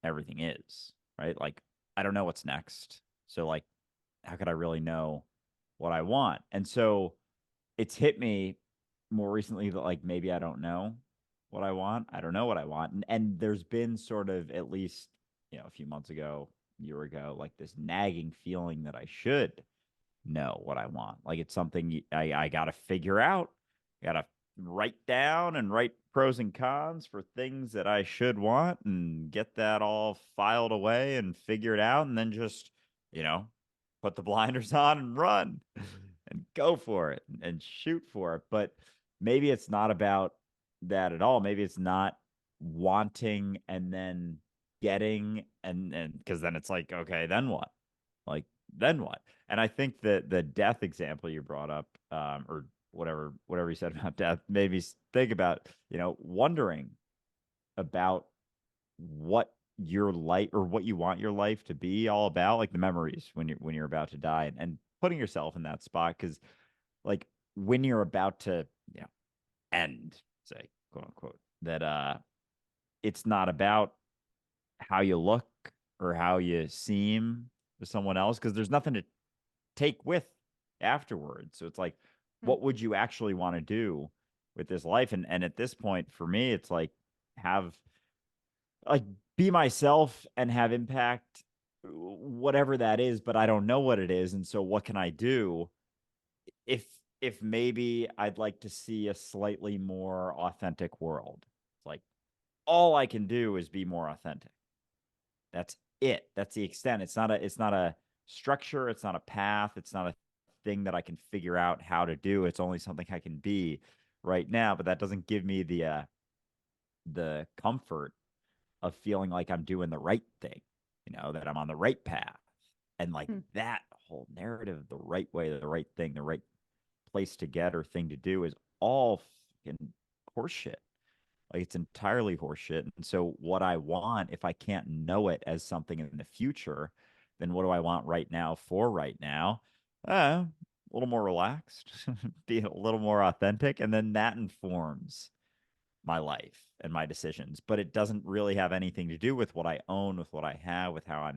everything is, right? Like I don't know what's next. So like how could I really know what I want? And so it's hit me more recently that like maybe I don't know what I want. I don't know what I want. And there's been sort of at least, a few months ago, year ago, like this nagging feeling that I should know what I want. Like it's something I got to figure out. I got to write down and write pros and cons for things that I should want and get that all filed away and figure it out. And then just, you know, put the blinders on and run and go for it and shoot for it. But maybe it's not about that at all. Maybe it's not wanting and then getting and because then it's like, okay, then what? Like then what? And I think that the death example you brought up, or whatever you said about death, made me think about, wondering about what your life or what you want your life to be all about, like the memories when you're about to die, and putting yourself in that spot, because like when you're about to, end, say, quote unquote, that it's not about how you look or how you seem to someone else, because there's nothing to take with afterwards. So it's like, what would you actually want to do with this life? And at this point, for me, it's like have like be myself and have impact, whatever that is, but I don't know what it is. And so what can I do if maybe I'd like to see a slightly more authentic world? It's like all I can do is be more authentic. That's it. That's the extent. It's not a structure, it's not a path, it's not a thing that I can figure out how to do. It's only something I can be right now, but that doesn't give me the comfort of feeling like I'm doing the right thing, that I'm on the right path. And like that whole narrative, the right way, the right thing, the right place to get or thing to do is all fucking horseshit. Like it's entirely horseshit. And so what I want, if I can't know it as something in the future, then what do I want right now for right now? A little more relaxed, be a little more authentic, and then that informs my life and my decisions. But it doesn't really have anything to do with what I own, with what I have, with how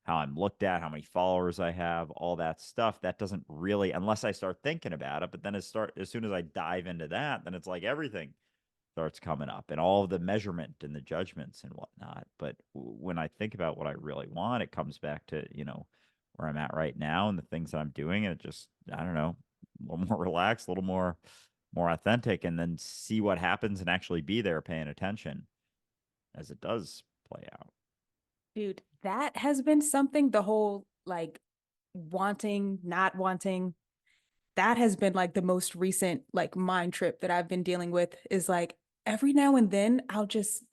I'm looked at, how many followers I have, all that stuff. That doesn't really, unless I start thinking about it. But then as soon as I dive into that, then it's like everything starts coming up, and all of the measurement and the judgments and whatnot. But when I think about what I really want, it comes back to, where I'm at right now and the things that I'm doing, and it just, I don't know, a little more relaxed, a little more authentic, and then see what happens and actually be there paying attention as it does play out. Dude, that has been something, the whole like wanting, not wanting, that has been like the most recent like mind trip that I've been dealing with, is like every now and then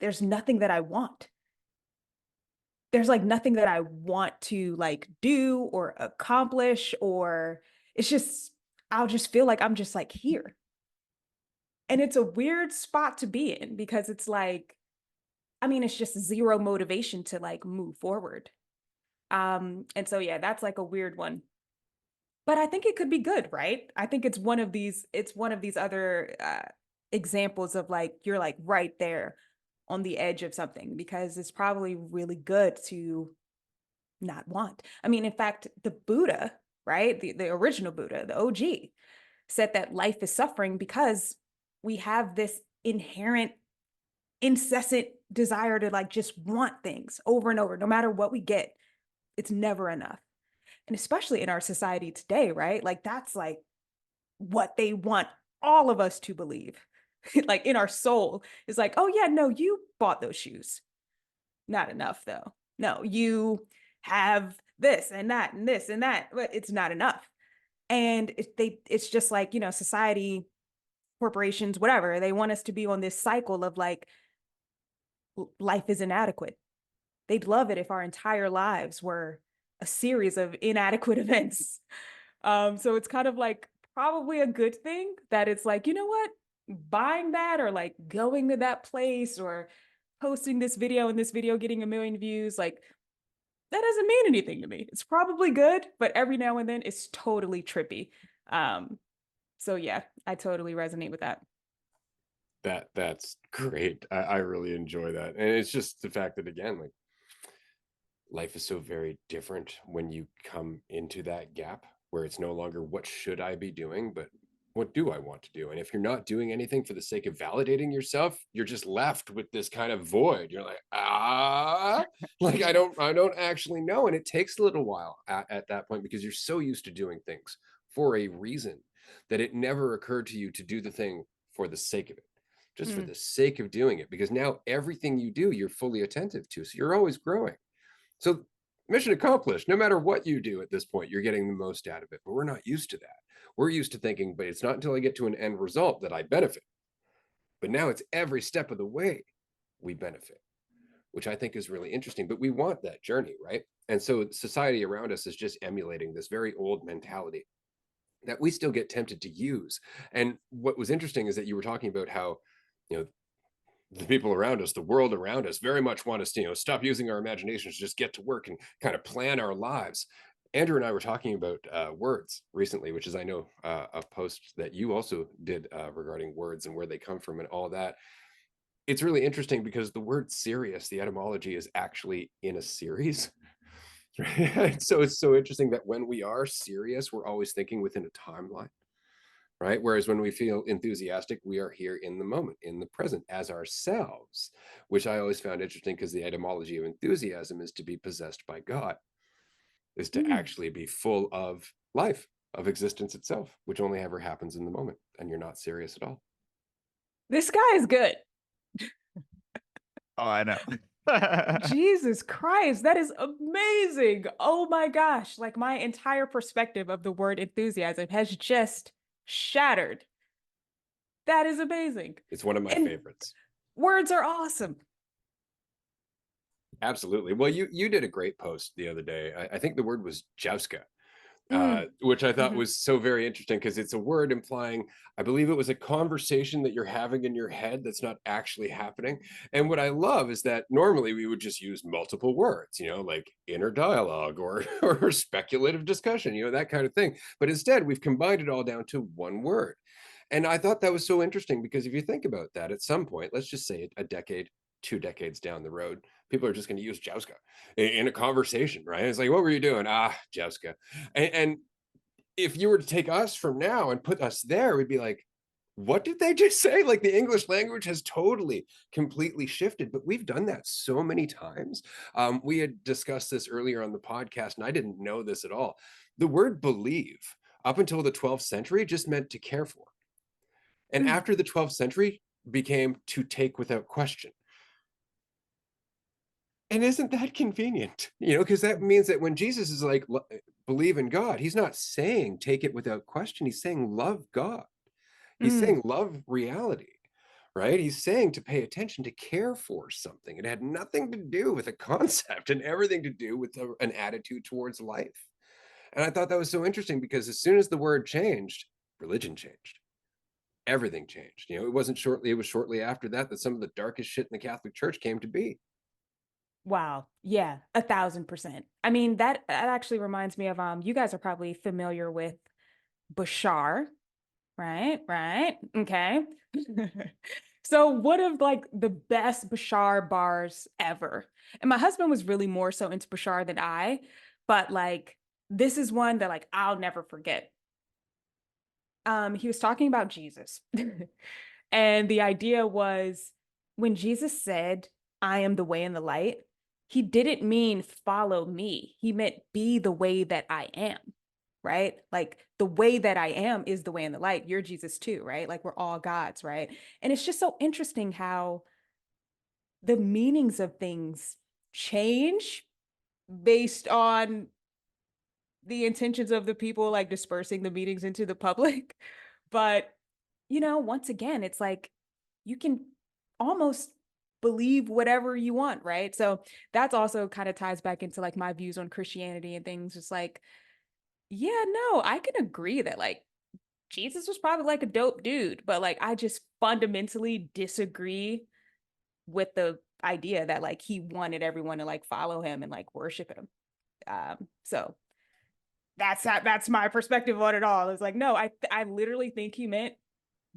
there's nothing that I want. There's like nothing that I want to like do or accomplish, or it's just, I'll just feel like I'm just like here. And it's a weird spot to be in, because it's like, I mean, it's just zero motivation to like move forward. And so yeah, that's like a weird one. But I think it could be good, right? I think it's one of these other examples of like, you're like right there on the edge of something, because it's probably really good to not want. I mean, in fact, the Buddha, right? The original Buddha, the OG, said that life is suffering because we have this inherent, incessant desire to like just want things over and over, no matter what we get. It's never enough. And especially in our society today, right? Like that's like what they want all of us to believe. Like in our soul is like, oh yeah, no, you bought those shoes. Not enough though. No, you have this and that and this and that, but it's not enough. And it's just like, society, corporations, whatever, they want us to be on this cycle of like, life is inadequate. They'd love it if our entire lives were a series of inadequate events. So it's kind of like probably a good thing that it's like, you know what, buying that or like going to that place or posting this video and this video getting 1 million views, like that doesn't mean anything to me. It's probably good, but every now and then it's totally trippy. So yeah, I totally resonate with that. That's great. I really enjoy that. And it's just the fact that, again, like life is so very different when you come into that gap where it's no longer what should I be doing, but what do I want to do? And if you're not doing anything for the sake of validating yourself, you're just left with this kind of void. You're like, like I don't actually know. And it takes a little while at that point, because you're so used to doing things for a reason that it never occurred to you to do the thing for the sake of it, just for the sake of doing it, because now everything you do, you're fully attentive to. So you're always growing. So mission accomplished. No matter what you do at this point, you're getting the most out of it. But we're not used to that. We're used to thinking, but it's not until I get to an end result that I benefit. But now it's every step of the way we benefit, which I think is really interesting. But we want that journey, right? And so society around us is just emulating this very old mentality that we still get tempted to use. And what was interesting is that you were talking about how, the people around us, the world around us, very much want us to, stop using our imaginations, just get to work and kind of plan our lives. Andrew and I were talking about words recently, which is, I know, a post that you also did regarding words and where they come from and all that. It's really interesting because the word serious, the etymology is actually in a series. Right? So it's so interesting that when we are serious, we're always thinking within a timeline. Right? Whereas when we feel enthusiastic, we are here in the moment, in the present, as ourselves, which I always found interesting, because the etymology of enthusiasm is to be possessed by God, is to actually be full of life, of existence itself, which only ever happens in the moment, and you're not serious at all. This guy is good. Oh, I know. Jesus Christ, that is amazing. Oh my gosh. Like my entire perspective of the word enthusiasm has just shattered. That is amazing. It's one of my favorites. Words are awesome. Absolutely. Well, you did a great post the other day. I think the word was Jouska, which I thought was so very interesting, because it's a word implying, I believe it was a conversation that you're having in your head that's not actually happening. And what I love is that normally we would just use multiple words, like inner dialogue or speculative discussion, that kind of thing. But instead, we've combined it all down to one word. And I thought that was so interesting, because if you think about that, at some point, let's just say a decade, 2 decades down the road, people are just going to use Jouska in a conversation, right? It's like, what were you doing? Jouska. And if you were to take us from now and put us there, we'd be like, what did they just say? Like the English language has totally, completely shifted, but we've done that so many times. We had discussed this earlier on the podcast, and I didn't know this at all. The word believe up until the 12th century just meant to care for. And Mm, after the 12th century became to take without question. And isn't that convenient? You know, because that means that when Jesus is like, believe in God, he's not saying take it without question. He's saying love God. He's mm. saying love reality, right? He's saying to pay attention, to care for something. It had nothing to do with a concept and everything to do with an attitude towards life. And I thought that was so interesting because as soon as the word changed, religion changed. Everything changed. You know, it was shortly after that that some of the darkest shit in the Catholic Church came to be. Wow. Yeah, 1,000%. I mean, that actually reminds me of you guys are probably familiar with Bashar, right? Right. Okay. So one of like the best Bashar bars ever. And my husband was really more so into Bashar than I, but like this is one that like I'll never forget. He was talking about Jesus. And the idea was when Jesus said, I am the way and the light, he didn't mean follow me. He meant be the way that I am, right? Like the way that I am is the way and the light. You're Jesus too, right? Like we're all gods, right? And it's just so interesting how the meanings of things change based on the intentions of the people like dispersing the meetings into the public. But, you know, once again, it's like you can almost believe whatever you want, right? So that's also kind of ties back into like my views on Christianity and things. Just like, yeah, no, I can agree that like Jesus was probably like a dope dude, but like I just fundamentally disagree with the idea that like he wanted everyone to like follow him and like worship him. So that's my perspective on it all. It's like, no, I literally think he meant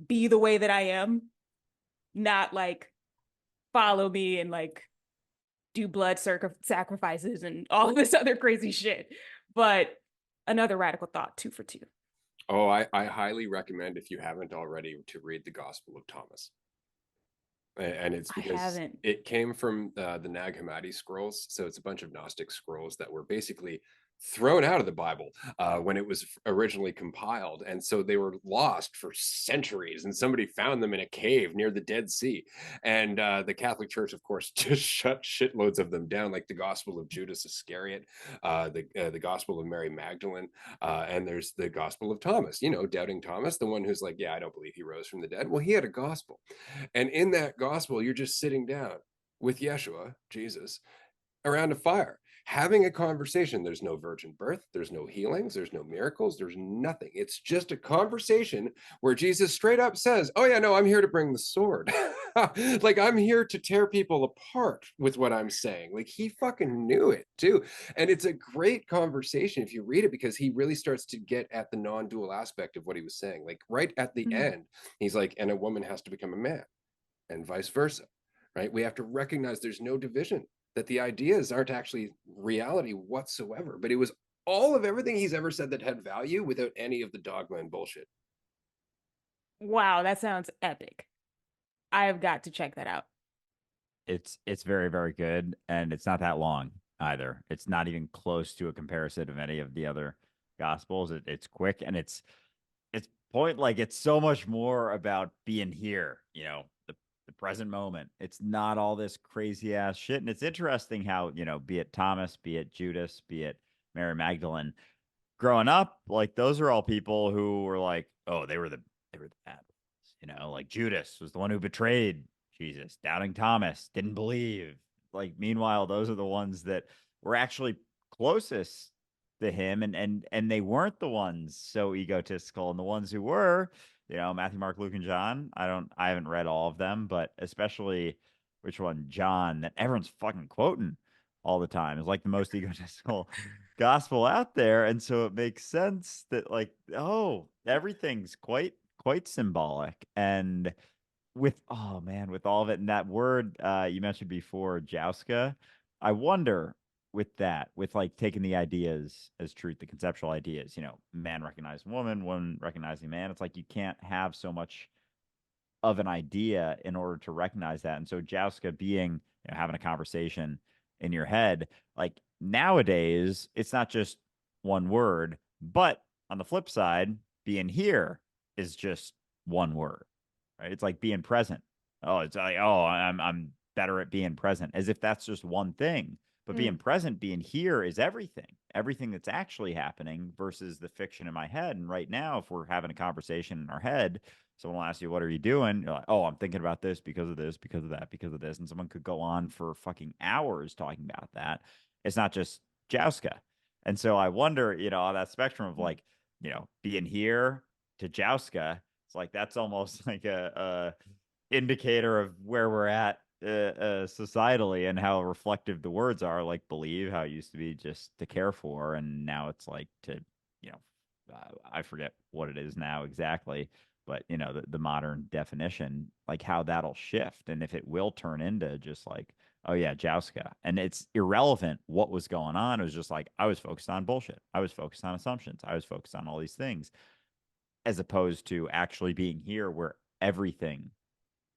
be the way that I am, not like follow me and like do blood sacrifices and all of this other crazy shit. But another radical thought, two for two. Oh, I highly recommend, if you haven't already, to read the Gospel of Thomas. And it's I because haven't. it came from the Nag Hammadi scrolls. So it's a bunch of Gnostic scrolls that were basically thrown out of the Bible when it was originally compiled. And so they were lost for centuries, and somebody found them in a cave near the Dead Sea. And the Catholic Church, of course, just shut shitloads of them down, like the Gospel of Judas Iscariot, the Gospel of Mary Magdalene, and there's the Gospel of Thomas, you know, doubting Thomas, the one who's like, yeah, I don't believe he rose from the dead. Well, he had a gospel. And in that gospel, you're just sitting down with Yeshua, Jesus, around a fire, having a conversation. There's no virgin birth, there's no healings, there's no miracles, there's nothing. It's just a conversation where Jesus straight up says, oh, yeah, no, I'm here to bring the sword. Like, I'm here to tear people apart with what I'm saying. Like, he fucking knew it too. And it's a great conversation if you read it, because he really starts to get at the non-dual aspect of what he was saying. Like, right at the Mm. end, he's like, and a woman has to become a man, and vice versa, right? We have to recognize there's no division, that the ideas aren't actually reality whatsoever. But it was all of everything he's ever said that had value without any of the dogma and bullshit. Wow, that sounds epic. I have got to check that out. It's very, very good, and it's not that long either. It's not even close to a comparison of any of the other gospels. It's quick, and it's point like it's so much more about being here, you know, the present moment. It's not all this crazy ass shit. And it's interesting how, you know, be it Thomas, be it Judas, be it Mary Magdalene, growing up, like those are all people who were like, oh, they were the bad ones. You know, like Judas was the one who betrayed Jesus. Doubting Thomas didn't believe. Like, meanwhile, those are the ones that were actually closest to him, and they weren't the ones so egotistical. And the ones who were, you know, Matthew, Mark, Luke, and John. I haven't read all of them, but especially which one, John, that everyone's fucking quoting all the time, is like the most egotistical gospel out there. And so it makes sense that, like, oh, everything's quite symbolic. And with, oh man, with all of it, and that word you mentioned before, Jouska, I wonder, with that, with like taking the ideas as truth, the conceptual ideas, you know, man recognizing woman, woman recognizing man, it's like you can't have so much of an idea in order to recognize that. And so Jouska being, having a conversation in your head, like nowadays, it's not just one word, but on the flip side, being here is just one word, right? It's like being present. Oh, it's like, oh, I'm better at being present, as if that's just one thing. But being present, being here is everything that's actually happening versus the fiction in my head. And right now, if we're having a conversation in our head, someone will ask you, what are you doing? You're like, oh, I'm thinking about this because of this, because of that, because of this. And someone could go on for fucking hours talking about that. It's not just Jouska. And so I wonder, on that spectrum of like, being here to Jouska, it's like that's almost like a indicator of where we're at societally and how reflective the words are. Like believe, how it used to be just to care for, and now it's like to, I forget what it is now exactly, but the modern definition, like how that'll shift, and if it will turn into just like, oh yeah, Jouska, and it's irrelevant what was going on. It was just like I was focused on bullshit, I was focused on assumptions, I was focused on all these things, as opposed to actually being here where everything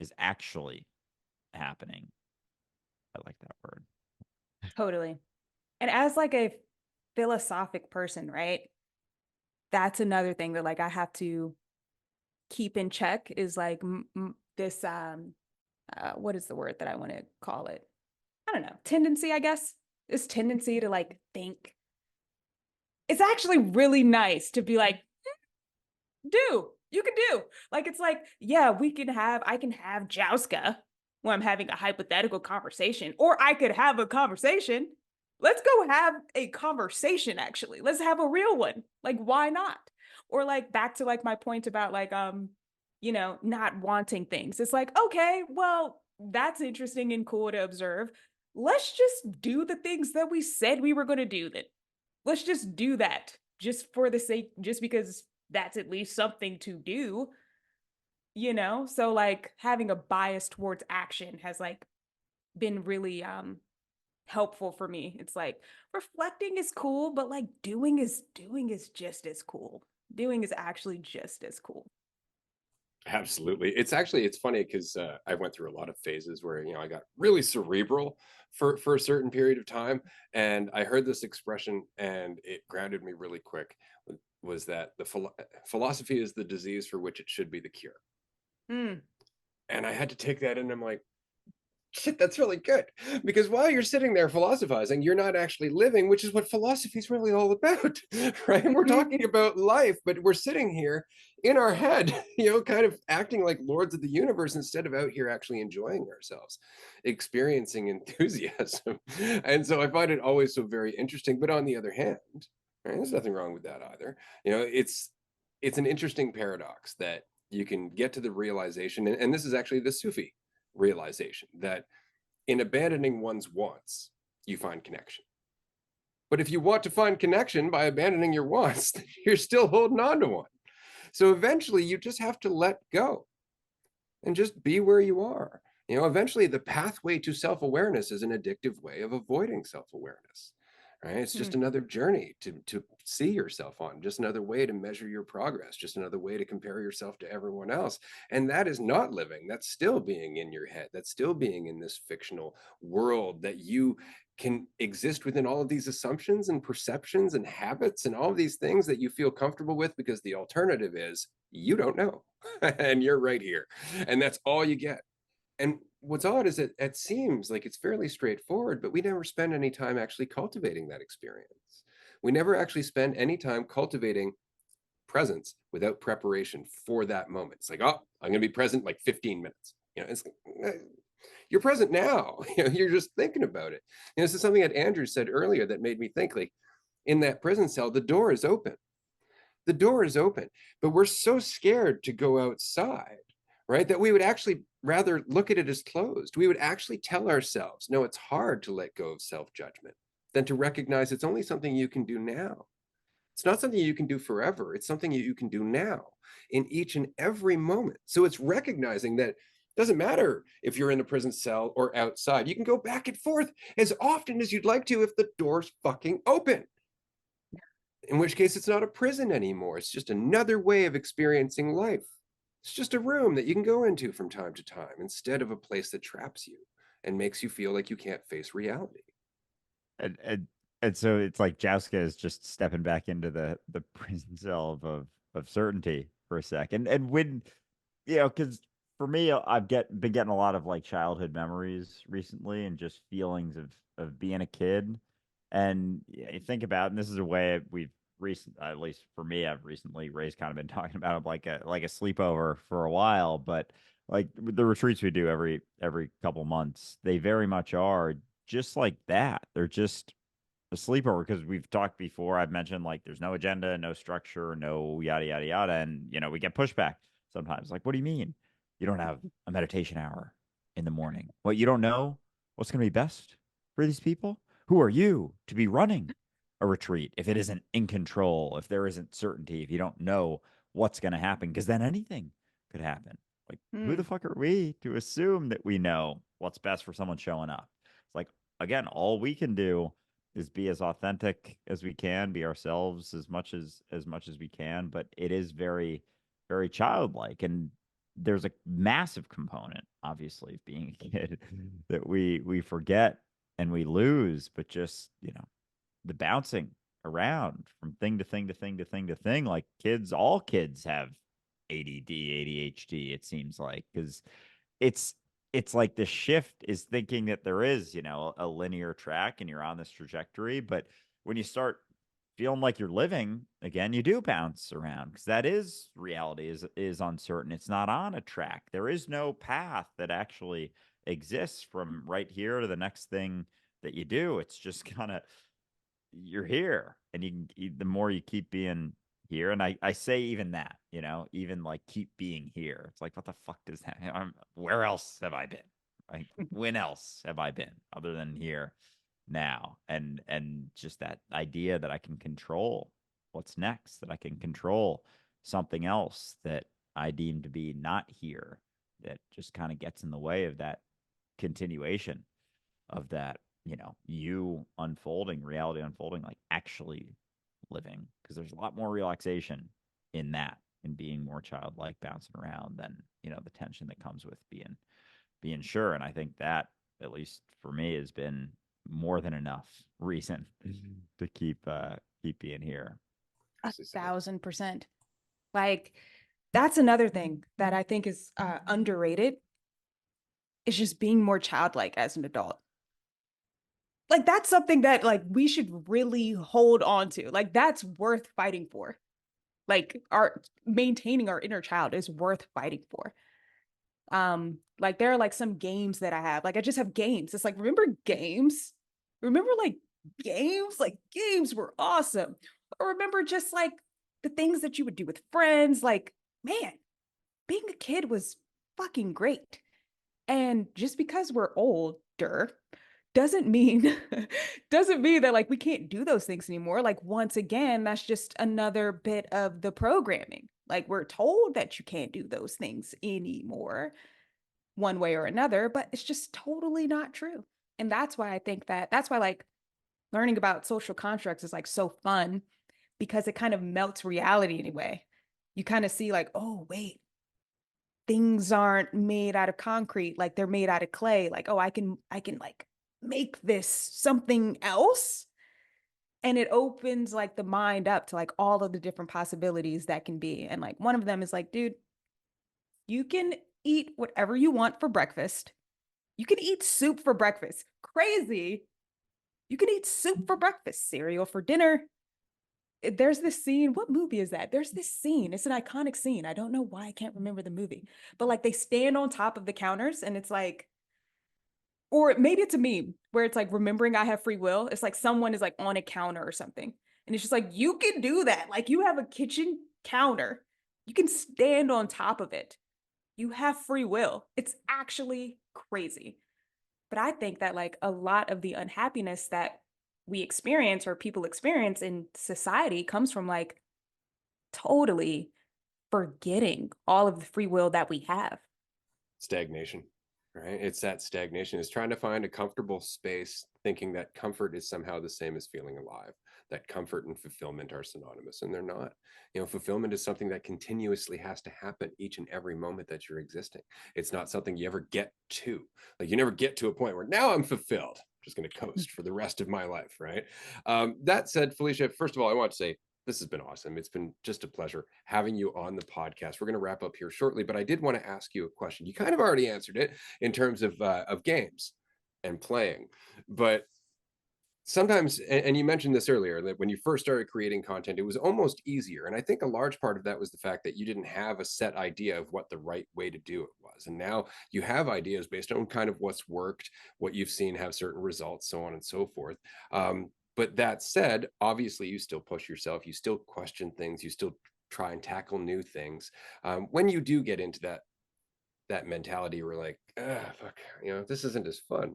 is actually happening. I like that word. Totally. And as like a philosophic person, right? That's another thing that like I have to keep in check is like this what is the word that I want to call it? I don't know, tendency, I guess. This tendency to like think. It's actually really nice to be like, you can do. Like, it's like, yeah, I can have Jouska when I'm having a hypothetical conversation, or I could have a conversation. Let's go have a conversation, actually. Let's have a real one. Like, why not? Or like back to like my point about like, not wanting things. It's like, okay, well, that's interesting and cool to observe. Let's just do the things that we said we were going to do then. Let's just do that just for the sake, just because that's at least something to do, So like having a bias towards action has like been really helpful for me. It's like reflecting is cool, but like doing is just as cool. Doing is actually just as cool. Absolutely. It's funny because I went through a lot of phases where, I got really cerebral for a certain period of time. And I heard this expression and it grounded me really quick, was that philosophy is the disease for which it should be the cure. Mm. And I had to take that in. I'm like, shit, that's really good. Because while you're sitting there philosophizing, you're not actually living, which is what philosophy is really all about, right? We're talking about life, but we're sitting here in our head, kind of acting like lords of the universe instead of out here actually enjoying ourselves, experiencing enthusiasm. And so I find it always so very interesting. But on the other hand, right, there's nothing wrong with that either. It's an interesting paradox that you can get to the realization, and this is actually the Sufi realization, that in abandoning one's wants, you find connection. But if you want to find connection by abandoning your wants, you're still holding on to one. So eventually you just have to let go and just be where you are. Eventually the pathway to self-awareness is an addictive way of avoiding self-awareness. Right? It's just another journey to see yourself on, just another way to measure your progress, just another way to compare yourself to everyone else. And that is not living. That's still being in your head. That's still being in this fictional world that you can exist within all of these assumptions and perceptions and habits and all of these things that you feel comfortable with, because the alternative is you don't know and you're right here. And that's all you get. And what's odd is that it seems like it's fairly straightforward, but we never spend any time actually cultivating that experience. We never actually spend any time cultivating presence without preparation for that moment. It's like, oh, I'm going to be present like 15 minutes. It's you're present now. You're just thinking about it. This is something that Andrew said earlier that made me think, like, in that prison cell, the door is open. The door is open, but we're so scared to go outside, right, that we would actually rather look at it as closed. We would actually tell ourselves, no, it's hard to let go of self-judgment, than to recognize it's only something you can do now. It's not something you can do forever. It's something you can do now in each and every moment. So it's recognizing that it doesn't matter if you're in a prison cell or outside. You can go back and forth as often as you'd like to if the door's fucking open. In which case it's not a prison anymore. It's just another way of experiencing life. It's just a room that you can go into from time to time instead of a place that traps you and makes you feel like you can't face reality. And and so it's like Jouska is just stepping back into the prison cell of certainty for a second. And when because for me, I've been getting a lot of like childhood memories recently, and just feelings of being a kid. And you think about, and this is a way we've at least for me, I've recently, Ray's kind of been talking about it like a sleepover for a while, but like the retreats we do every couple months, they very much are just like that. They're just a sleepover because we've talked before. I've mentioned like there's no agenda, no structure, no yada yada yada, and we get pushback sometimes. Like, what do you mean you don't have a meditation hour in the morning? What, you don't know what's going to be best for these people? Who are you to be running a retreat if it isn't in control, if there isn't certainty, if you don't know what's going to happen? Because then anything could happen. Like, who the fuck are we to assume that we know what's best for someone showing up? It's like, again, all we can do is be as authentic as we can, be ourselves as much as we can, but it is very, very childlike. And there's a massive component, obviously, of being a kid that we forget and we lose, but just, the bouncing around from thing to thing to thing to thing to thing. Like all kids have ADD, ADHD, it seems like, because it's it's like the shift is thinking that there is, a linear track and you're on this trajectory. But when you start feeling like you're living again, you do bounce around, because that is reality, is uncertain. It's not on a track. There is no path that actually exists from right here to the next thing that you do. It's just kind of, you're here, and the more you keep being here, and I say even that, even like keep being here, it's like, what the fuck does that, where else have I been? Like, when else have I been other than here now? And just that idea that I can control what's next, that I can control something else that I deem to be not here, that just kind of gets in the way of that continuation of that, you unfolding, reality unfolding, like actually living. Because there's a lot more relaxation in that, in being more childlike, bouncing around, than, the tension that comes with being sure. And I think that, at least for me, has been more than enough reason to keep being here. 1,000%. Like, that's another thing that I think is underrated, is just being more childlike as an adult. Like, that's something that like we should really hold on to. Like, that's worth fighting for. Like, maintaining our inner child is worth fighting for. Like, there are like some games that I have. Like, I just have games. It's like, remember games? Remember like games? Like, games were awesome. Or remember just like the things that you would do with friends. Like, man, being a kid was fucking great. And just because we're older doesn't mean doesn't mean that like we can't do those things anymore. Like, once again, that's just another bit of the programming. Like, we're told that you can't do those things anymore, one way or another, but it's just totally not true. And that's why I think that's why like learning about social constructs is like so fun, because it kind of melts reality anyway. You kind of see like, oh wait, things aren't made out of concrete, like they're made out of clay. Like, oh, I can like make this something else. And it opens like the mind up to like all of the different possibilities that can be. And like one of them is like, dude, you can eat whatever you want for breakfast. You can eat soup for breakfast. Crazy. You can eat soup for breakfast, cereal for dinner. There's this scene. What movie is that? There's this scene. It's an iconic scene. I don't know why I can't remember the movie, but like they stand on top of the counters and it's like, or maybe it's a meme where it's like, remembering I have free will. It's like someone is like on a counter or something. And it's just like, you can do that. Like, you have a kitchen counter. You can stand on top of it. You have free will. It's actually crazy. But I think that like a lot of the unhappiness that we experience or people experience in society comes from like totally forgetting all of the free will that we have. Stagnation. right? It's that stagnation. It's trying to find a comfortable space, thinking that comfort is somehow the same as feeling alive, that comfort and fulfillment are synonymous, and they're not. You know, fulfillment is something that continuously has to happen each and every moment that you're existing. It's not something you ever get to. Like, you never get to a point where now I'm fulfilled, just going to coast for the rest of my life, right? That said, Felecia, first of all, I want to say this has been awesome. It's been just a pleasure having you on the podcast. We're going to wrap up here shortly, but I did want to ask you a question. You kind of already answered it in terms of games and playing, but sometimes, and you mentioned this earlier, that when you first started creating content, it was almost easier. And I think a large part of that was the fact that you didn't have a set idea of what the right way to do it was. And now you have ideas based on kind of what's worked, what you've seen have certain results, so on and so forth. But that said, obviously you still push yourself, you still question things, you still try and tackle new things. When you do get into that mentality, we're like, fuck, you know, this isn't as fun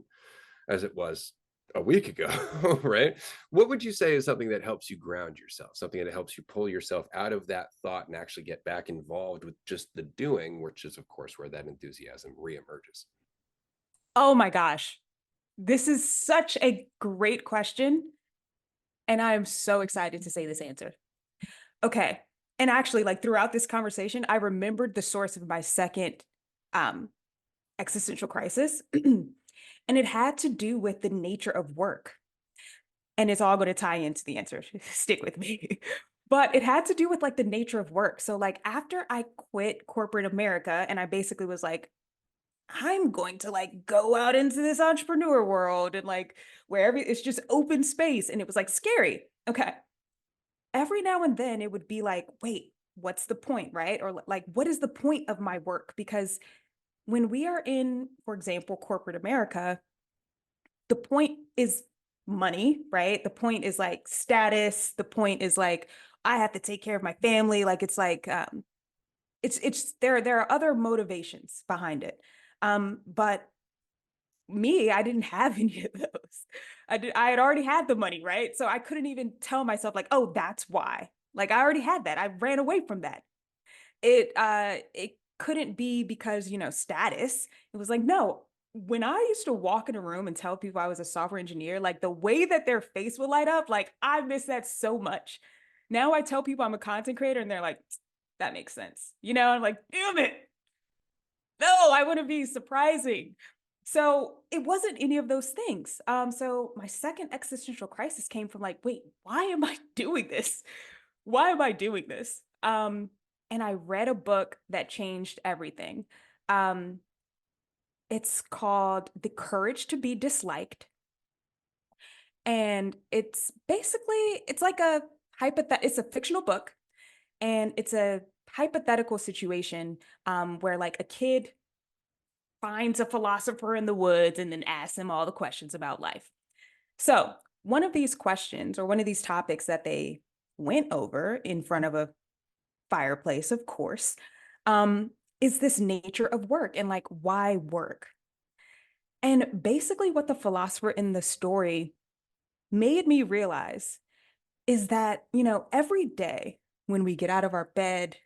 as it was a week ago, right? What would you say is something that helps you ground yourself, something that helps you pull yourself out of that thought and actually get back involved with just the doing, which is, of course, where that enthusiasm reemerges? Oh my gosh. This is such a great question. And I am so excited to say this answer. Okay. And actually, like throughout this conversation, I remembered the source of my second um, existential crisis. And it had to do with the nature of work. And it's all going to tie into the answer. Stick with me. But it had to do with like the nature of work. So like after I quit corporate America and I basically was like, I'm going to like go out into this entrepreneur world and like wherever it's just open space. And it was like scary. Okay. Every now and then it would be like, wait, what's the point? Right. Or like, what is the point of my work? Because when we are in, for example, corporate America, the point is money, right? The point is like status. The point is like, I have to take care of my family. Like, it's like, there are other motivations behind it. But me, I didn't have any of those. I had already had the money, right? So I couldn't even tell myself like, oh, that's why. Like I already had that. I ran away from that. It couldn't be because, status. It was like, no, when I used to walk in a room and tell people I was a software engineer, like the way that their face would light up, like I miss that so much. Now I tell people I'm a content creator and they're like, that makes sense. I'm like, damn it. No, I want to be surprising. So it wasn't any of those things. So my second existential crisis came from like, wait, why am I doing this? Why am I doing this? And I read a book that changed everything. Um, it's called The Courage to Be Disliked. And it's basically, it's like it's a fictional book, and it's a hypothetical situation where like a kid finds a philosopher in the woods and then asks him all the questions about life. So one of these questions or one of these topics that they went over in front of a fireplace, of course, is this nature of work and like why work. And basically what the philosopher in the story made me realize is that, every day when we get out of our bed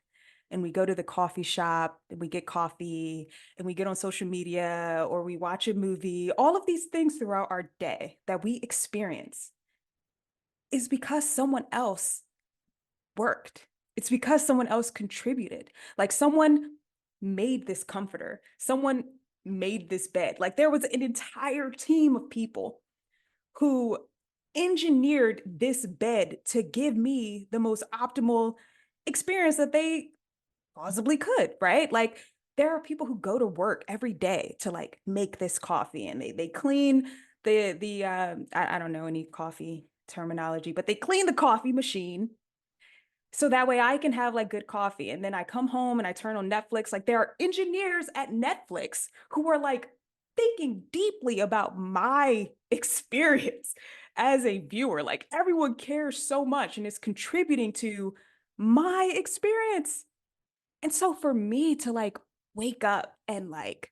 and we go to the coffee shop and we get coffee and we get on social media or we watch a movie, all of these things throughout our day that we experience is because someone else worked. It's because someone else contributed. Like someone made this comforter, someone made this bed. Like there was an entire team of people who engineered this bed to give me the most optimal experience that they possibly could, right? Like there are people who go to work every day to like make this coffee, and they clean I don't know any coffee terminology, but they clean the coffee machine so that way I can have like good coffee. And then I come home and I turn on Netflix. Like there are engineers at Netflix who are like thinking deeply about my experience as a viewer. Like everyone cares so much and is contributing to my experience. And so for me to like wake up and like,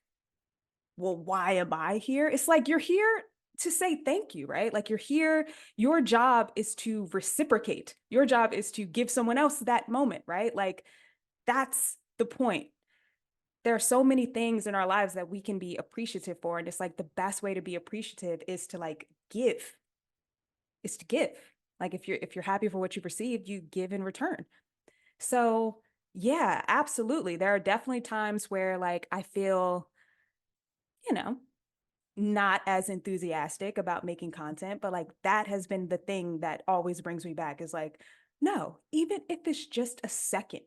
well, why am I here? It's like you're here to say thank you, right? Like you're here, your job is to reciprocate. Your job is to give someone else that moment, right? Like that's the point. there are so many things in our lives that we can be appreciative for. And it's like the best way to be appreciative is to like give, is to give. Like if you're happy for what you received, you give in return. So yeah, absolutely. There are definitely times where like I feel, you know, not as enthusiastic about making content, but like that has been the thing that always brings me back is like, no, even if it's just a second,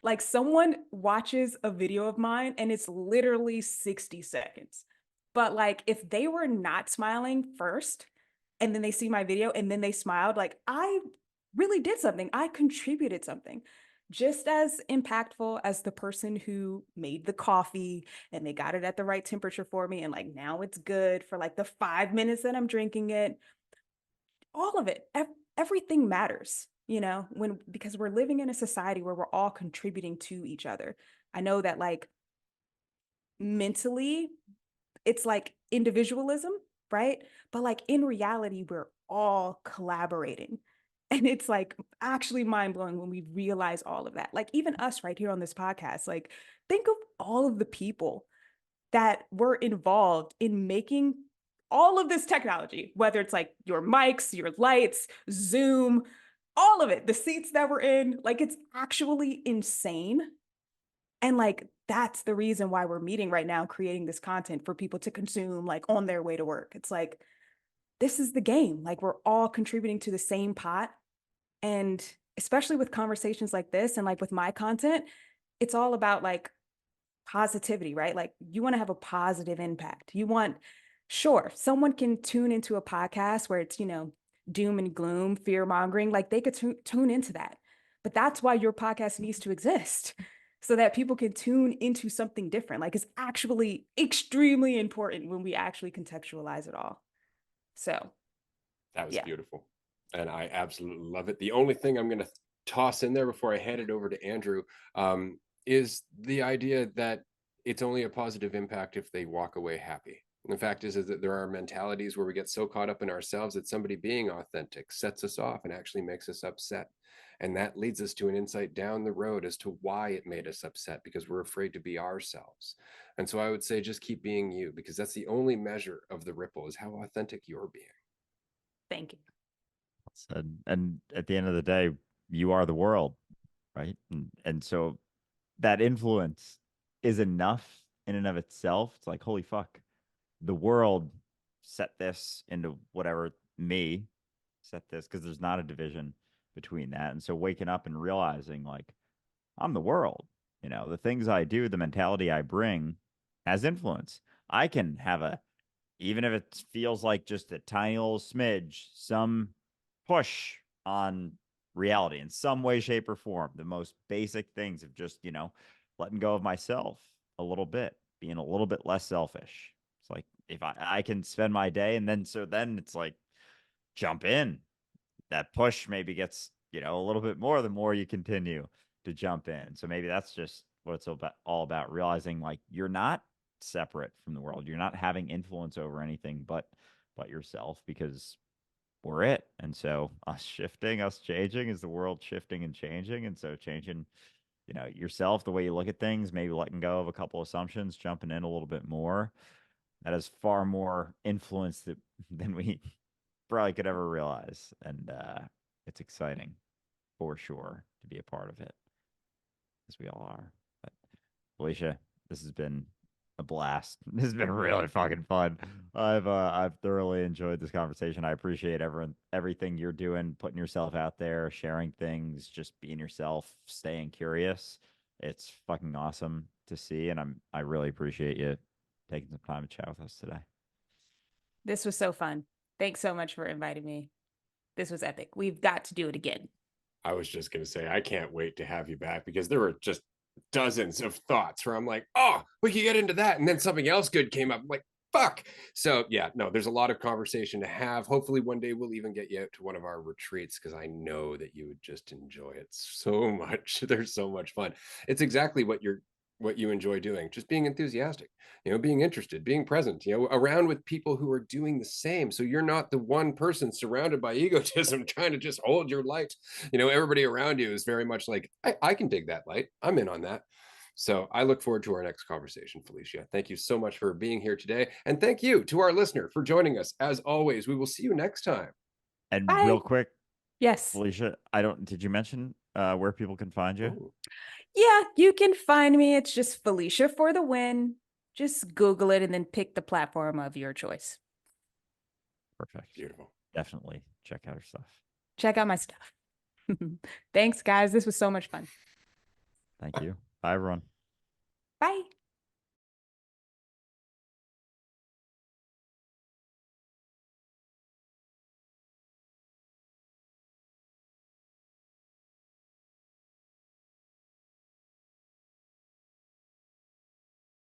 like someone watches a video of mine and it's literally 60 seconds. But like if they were not smiling first and then they see my video and then they smiled, like I really did something. I contributed something just as impactful as the person who made the coffee and they got it at the right temperature for me. And like now it's good for like the 5 minutes that I'm drinking it. All of it, everything matters, you know, because we're living in a society where we're all contributing to each other. I know that like mentally, it's like individualism, right? But like in reality, we're all collaborating. And it's like actually mind blowing when we realize all of that. Like even us right here on this podcast, like think of all of the people that were involved in making all of this technology, whether it's like your mics, your lights, Zoom, all of it, the seats that we're in, like it's actually insane. And like that's the reason why we're meeting right now, creating this content for people to consume like on their way to work. It's like, this is the game. Like we're all contributing to the same pot. And especially with conversations like this and like with my content, it's all about like positivity, right? Like you want to have a positive impact. You want, sure, someone can tune into a podcast where it's, you know, doom and gloom, fear mongering, like they could tune into that. But that's why your podcast needs to exist so that people can tune into something different. Like it's actually extremely important when we actually contextualize it all. So, That was yeah. beautiful. And I absolutely love it. The only thing I'm going to toss in there before I hand it over to Andrew is the idea that it's only a positive impact if they walk away happy. And the fact is that there are mentalities where we get so caught up in ourselves that somebody being authentic sets us off and actually makes us upset. And that leads us to an insight down the road as to why it made us upset, because we're afraid to be ourselves. And so I would say just keep being you, because that's the only measure of the ripple, is how authentic you're being. Thank you. And at the end of the day, you are the world, right? And so that influence is enough in and of itself. It's like, holy fuck, the world set this into whatever me set this, because there's not a division between that. And so waking up and realizing like I'm the world, you know, the things I do, the mentality I bring has influence. I can have a, even if it feels like just a tiny little smidge, some push on reality in some way, shape, or form. The most basic things of just, you know, letting go of myself a little bit, being a little bit less selfish. It's like if I can spend my day, and then it's like jump in. That push maybe gets, you know, a little bit more the more you continue to jump in. So maybe that's just what it's all about, realizing like you're not separate from the world. You're not having influence over anything but yourself, because we're it. And so us shifting, us changing is the world shifting and changing. And so changing, you know, yourself, the way you look at things, maybe letting go of a couple assumptions, jumping in a little bit more. That has far more influence than we probably could ever realize. And it's exciting for sure to be a part of it, as we all are. But Felecia, this has been a blast. This has been really fucking fun. I've thoroughly enjoyed this conversation. I appreciate everything you're doing, putting yourself out there, sharing things, just being yourself, staying curious. It's fucking awesome to see, and I really appreciate you taking some time to chat with us today. This was so fun. Thanks so much for inviting me. This was epic. We've got to do it again. I was just going to say, I can't wait to have you back, because there were just dozens of thoughts where I'm like, oh, we could get into that. And then something else good came up. I'm like, fuck. So yeah, no, there's a lot of conversation to have. Hopefully one day we'll even get you out to one of our retreats, because I know that you would just enjoy it so much. There's so much fun. It's exactly what you enjoy doing, just being enthusiastic, you know, being interested, being present, you know, around with people who are doing the same. So you're not the one person surrounded by egotism trying to just hold your light. You know, everybody around you is very much like, I can dig that light, I'm in on that. So I look forward to our next conversation, Felecia. Thank you so much for being here today. And thank you to our listener for joining us. As always, we will see you next time. And Bye. real quick, Yes. Felecia, did you mention where people can find you? Ooh, Yeah, you can find me. It's just Felecia for the win. Just Google it and then pick the platform of your choice. Perfect. beautiful. Definitely check out her stuff. Check out my stuff. Thanks, guys. This was so much fun. Thank you. Bye, everyone. Bye.